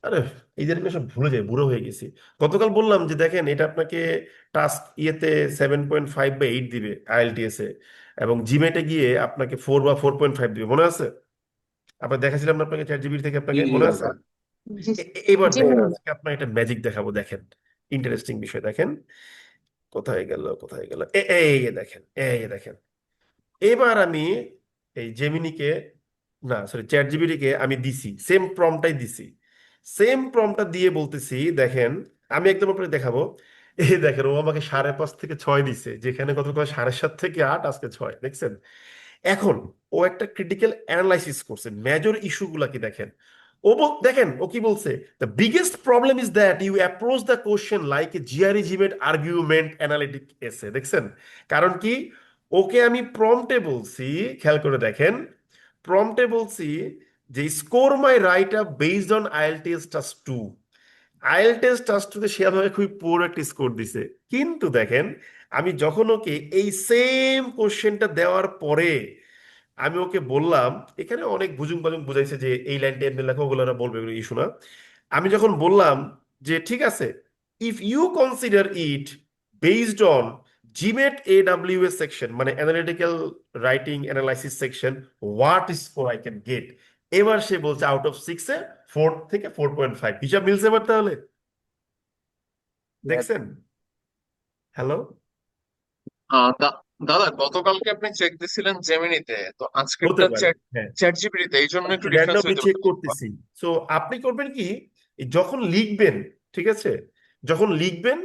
আরে এইদের আমি সব ভুলে যাই, বুড়ো হয়ে গেছি। গতকাল বললাম যে দেখেন, এটা আপনাকে টাস্ক ইয়েতে 7.5/8 দিবে আইএলটিএস এ, এবং জিমেটে গিয়ে আপনাকে 4 বা 4.5 দিবে, মনে আছে? আপনার দেখাছিলাম না আপনাকে, চ্যাট জিবিটি থেকে জি আপনাকে, জি মনে আছে? দাদা। জি এবার জি দেখেন, মনে আজকে আপনার একটা ম্যাজিক দেখাবো, দেখেন। ইন্টারেস্টিং বিষয়, দেখেন। কোথায় গেল দেখেন, দেখেন। এবার আমি এই জেমিনিকে, না সরি, চ্যাট জিপিটিকে আমি দিছি, সেম প্রম্পটাই দিছি। সেম প্রম্পটটা দিয়ে বলতেছি দেখেন, আমি একদম আপনাকে দেখাবো। এই দেখেন, ও আমাকে 5.5 থেকে 6 দিছে, যেখানে গতকাল 7.5 থেকে 8, আজকে 6, দেখছেন? এখন ও একটা ক্রিটিক্যাল অ্যানালাইসিস করছে, মেজর ইস্যুগুলা কি দেখেন। দেখেন ও কি বলছে, the biggest problem is that you approach the question like a GRE argument analytic essay, দেখছেন? কারণ কি, ওকে আমি প্রম্পটে বলছি, খেয়াল করে দেখেন, প্রম্পটে বলছি যে score my right up based on IELTS task 2। IELTS task 2 তে সে আমাকে খুবই পুরো একটা স্কোর দিছে। কিন্তু দেখেন, আমি যখন ওকে এই সেম কোশ্চেনটা দেওয়ার পরে আমি ওকে বললাম, এখানে অনেক বুজুং বাজুং বুঝাইছে যে এই লাইনটা এমনি লেখো, ওগুলো ওরা বলবে, এগুলো ইস্যু না। আমি যখন বললাম যে ঠিক আছে, if you consider it based on GMAT AWS section, মানে analytical writing analysis section, what score I can get. এবার সে বলছে আউট অফ 6-এ 4 থেকে 4.5। হিসাব মিলছে এবার তাহলে? দেখছেন? হ্যালো? দাদা, গতকালকে আপনি চেক দিছিলেন জেমিনিতে, তো হতে আজকেরটা পারে, চ্যাট হ্যাঁ। চ্যাট জিপিটিতে, এই জন্য একটু ডিফারেন্স র্যান্ডমলি হইতে চেক পারে। করতেছি। সো আপনি করবেন কি, এই যখন লিখবেন, ঠিক আছে, যখন লিখবেন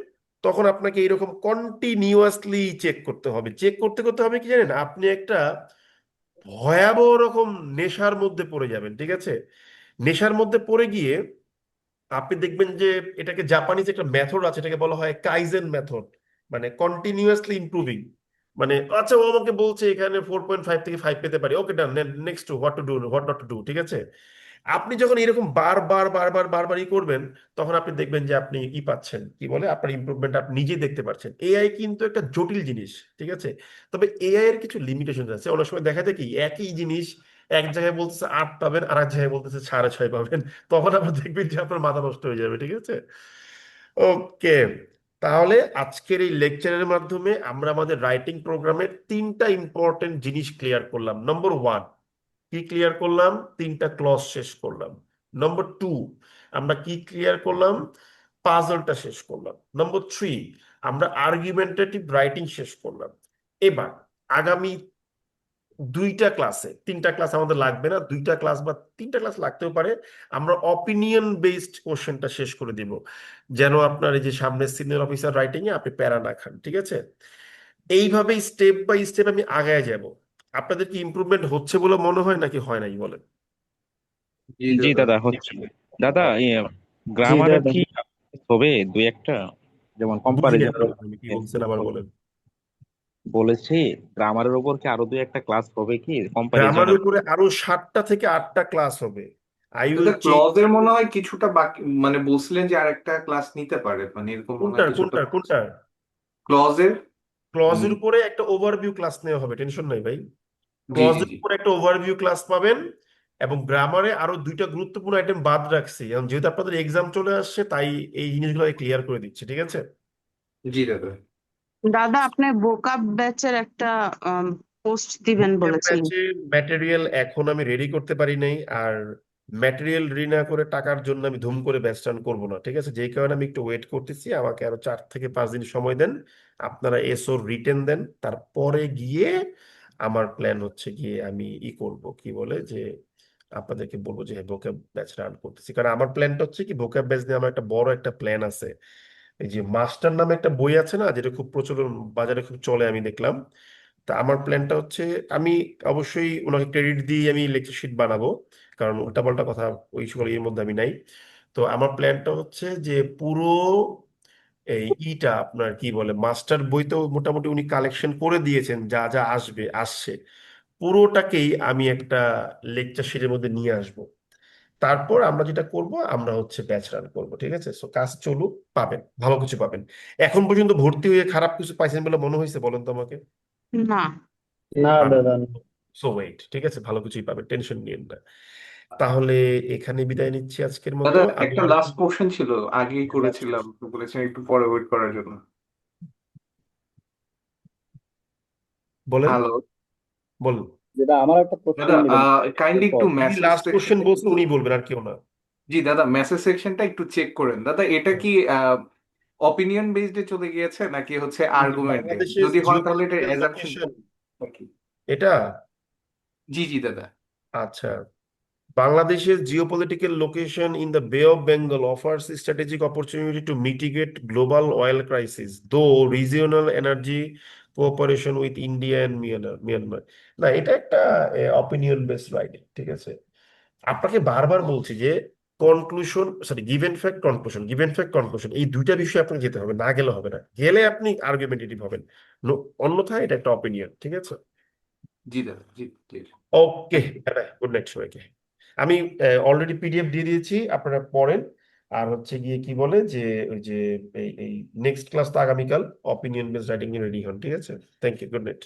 তখন আপনাকে এরকম কন্টিনিউয়াসলি চেক করতে হবে। চেক করতে করতে হবে কি জানেন, আপনি একটা ভয়াবহ রকম নেশার মধ্যে পড়ে যাবেন, ঠিক আছে? নেশার মধ্যে পড়ে গিয়ে আপনি দেখবেন যে, এটাকে জাপানিজ একটা মেথড আছে, এটাকে বলা হয় কাইজেন মেথড, মানে কন্টিনিউয়াসলি ইমপ্রুভিং। মানে আচ্ছা, ও আমাকে বলছে এখানে 4.5 থেকে 5 পেতে পারি, okay done, next to what to do, what not to do, ঠিক আছে? আপনি যখন এরকম বারবার বারবার বারবার করবেন, তখন আপনি দেখবেন যে আপনি পাচ্ছেন, কি বলে, আপনার ইমপ্রুভমেন্ট আপনি নিজেই দেখতে পাচ্ছেন। এআই কিন্তু একটা জটিল জিনিস, ঠিক আছে? তবে এআই এর কিছু লিমিটেশন আছে। অনেক সময় দেখা যায় কি, একই জিনিস এক জায়গায় বলতেছে 8 পাবেন, আর এক জায়গায় বলতেছে 6.5 পাবেন, তখন আবার দেখবেন যে আপনার মাথা নষ্ট হয়ে যাবে, ঠিক আছে? ওকে, তাহলে আজকের এই লেকচারের মাধ্যমে আমরা আমাদের রাইটিং প্রোগ্রামের 3টা ইম্পর্টেন্ট জিনিস ক্লিয়ার করলাম। নম্বর 1, কি ক্লিয়ার করলাম? 3টা ক্লজ শেষ করলাম। নম্বর 2, আমরা কি ক্লিয়ার করলাম? পাজলটা শেষ করলাম। নম্বর 3, আমরা আর্গুমেন্টেটিভ রাইটিং শেষ করলাম। এবার আগামী 2টা ক্লাসে, 3টা ক্লাস আমাদের লাগবে না, 2টা ক্লাস বা 3টা ক্লাস লাগতেও পারে, আমরা অপিনিয়ন বেসড কোশ্চেনটা শেষ করে দিব, যেন আপনার এই যে সামনে সিনিয়র অফিসার রাইটিং এ আপনি প্যারা না খান, ঠিক আছে? এইভাবেই স্টেপ বাই স্টেপ আমি আগায় যাব। আপনাদের কি ইমপ্রুভমেন্ট হচ্ছে বলে মনে হয় নাকি হয় নাই, বলেন? জি জি দাদা। দাদা, হচ্ছে। দাদা, আচ্ছা, জি গ্রামারের দাদা। কি হবে দুই একটা, যেমন বুঝি নাই কম্পারিজন তো, আপনি কি বলছেন আবার বলেন। বলেছি, গ্রামারের উপর কি আরো দুই একটা ক্লাস হবে কি গ্রামারের কম্পারিজনের? উপরে আরো 7টা থেকে 8টা ক্লাস হবে। আই উইল দাদা, চেক। ক্লজের মনে হয় কিছুটা বাকি, মানে বলছিলেন যে আরেকটা ক্লাস নিতে পারে, মানে এরকম মনে হয় কোনটার কিছুটা কোনটার কোনটার ক্লজের। ক্লজের উপরে একটা ওভারভিউ ক্লাস নেওয়া হবে, টেনশন নাই ভাই। জি জি ক্লজের জি উপরে একটা ওভারভিউ ক্লাস পাবেন, এবং গ্রামারে আরো 2টা গুরুত্বপূর্ণ আইটেম বাদ রাখছি, এবং যেহেতু আপনাদের এক্সাম চলে আসছে, তাই এই জিনিসগুলো ক্লিয়ার করে দিচ্ছি, ঠিক আছে? জি দাদা। দাদা, আপনি ভোকাব ব্যাচের একটা পোস্ট দিবেন বলেছিলেন। ব্যাচে ম্যাটেরিয়াল এখন আমি রেডি করতে পারি নাই, আর ম্যাটেরিয়াল রেডি না করে টাকার জন্য আমি ধুম করে ব্যাচ রান করবো না, ঠিক আছে? যেই কারণে আমি একটু ওয়েট করতেছি, আমাকে আরো 4 থেকে 5 দিন সময় দেন। আপনারা এসও রিটেন দেন, তারপরে গিয়ে আমার প্ল্যান হচ্ছে গিয়ে আমি করব, কি বলে যে, আপনাদেরকে বলবো যে ভোকাব ব্যাচ রান করতেছি। কারণ আমার প্ল্যানটা হচ্ছে কি, ভোকাব ব্যাচ নিয়ে আমার একটা বড় একটা প্ল্যান আছে। এই যে মাস্টার নামে একটা বই আছে না, যেটা খুব প্রচলন, বাজারে খুব চলে, আমি দেখলাম। তা আমার প্ল্যানটা হচ্ছে, আমি অবশ্যই ওনাকে ক্রেডিট দিয়ে আমি লেকচার শিট বানাবো, কারণ উল্টাপাল্টা কথা ওই সকল এর মধ্যে আমি নাই। তো আমার প্ল্যানটা হচ্ছে যে পুরো এই আপনার কি বলে, মাস্টার বই তো মোটামুটি উনি কালেকশন করে দিয়েছেন, যা যা আসছে পুরোটাকেই আমি একটা লেকচার শিটের মধ্যে নিয়ে আসব। তারপর আমরা যেটা করব, আমরা হচ্ছে ব্যাচ রান করব, ঠিক আছে? সো কাজ চলুক, পাবেন, ভালো কিছু পাবেন। এখন পর্যন্ত ভর্তি হয়ে খারাপ কিছু পাইছেন বলে মনে হয়েছে বলেন তো আমাকে? না। না দাদা সো ওয়েট, ঠিক আছে, ভালো কিছুই পাবেন, টেনশন নিয়েন না। তাহলে এখানে বিদায় নিচ্ছি আজকের মতো। দাদা আমি একটা আর লাস্ট কোশ্চেন ছিল, আগেই করেছিলাম, তো বলেছেন একটু পরে ওয়েট করার জন্য। বলেন, হ্যালো বলুন। যেটা আমার একটা প্রশ্ন দাদা, নেবেন কাইন্ডলি একটু যিনি মেসেজ লাস্ট কোশ্চেন সেকশনটা বলছেন উনি বলবেন, আর কেউ না। জি দাদা, মেসেজ সেকশনটা একটু চেক করেন দাদা, এটা কি অপিনিয়ন বেসডে চলে গিয়েছে নাকি হচ্ছে আর্গুমেন্টে? বাংলাদেশের যদি হয় তাহলে এটা জিওপলিটিক্যাল অ্যাজাম্পশন লোকেশন, নাকি? এটা জি জি দাদা। আচ্ছা, Bangladesh's geopolitical location in the Bay of Bengal offers a strategic opportunity to mitigate global oil crisis, though regional energy cooperation with India and Myanmar. না, এটা একটা অপিনিয়ন বেসড রাইটিং, ঠিক আছে? আপনাকে বারবার বলছি যে conclusion, sorry, given fact conclusion, given fact conclusion, এই দুইটা বিষয়ে আপনাকে যেতে হবে, না গেলে হবে না। গেলে আপনি আর্গুমেন্টেটিভ হবেন, অন্যথায় এটা একটা অপিনিয়ন, ঠিক আছে? জি দাদা, জি ক্লিয়ার। ওকে, গুড নাইট সবাইকে। আমি অলরেডি পিডিএফ দিয়ে দিয়েছি, আপনারা পড়েন। আর হচ্ছে গিয়ে কি বলে যে ওই যে এই নেক্সট ক্লাস তো আগামীকাল, অপিনিয়ন বেসড রাইটিং রেডি হন, ঠিক আছে? Thank you, good night.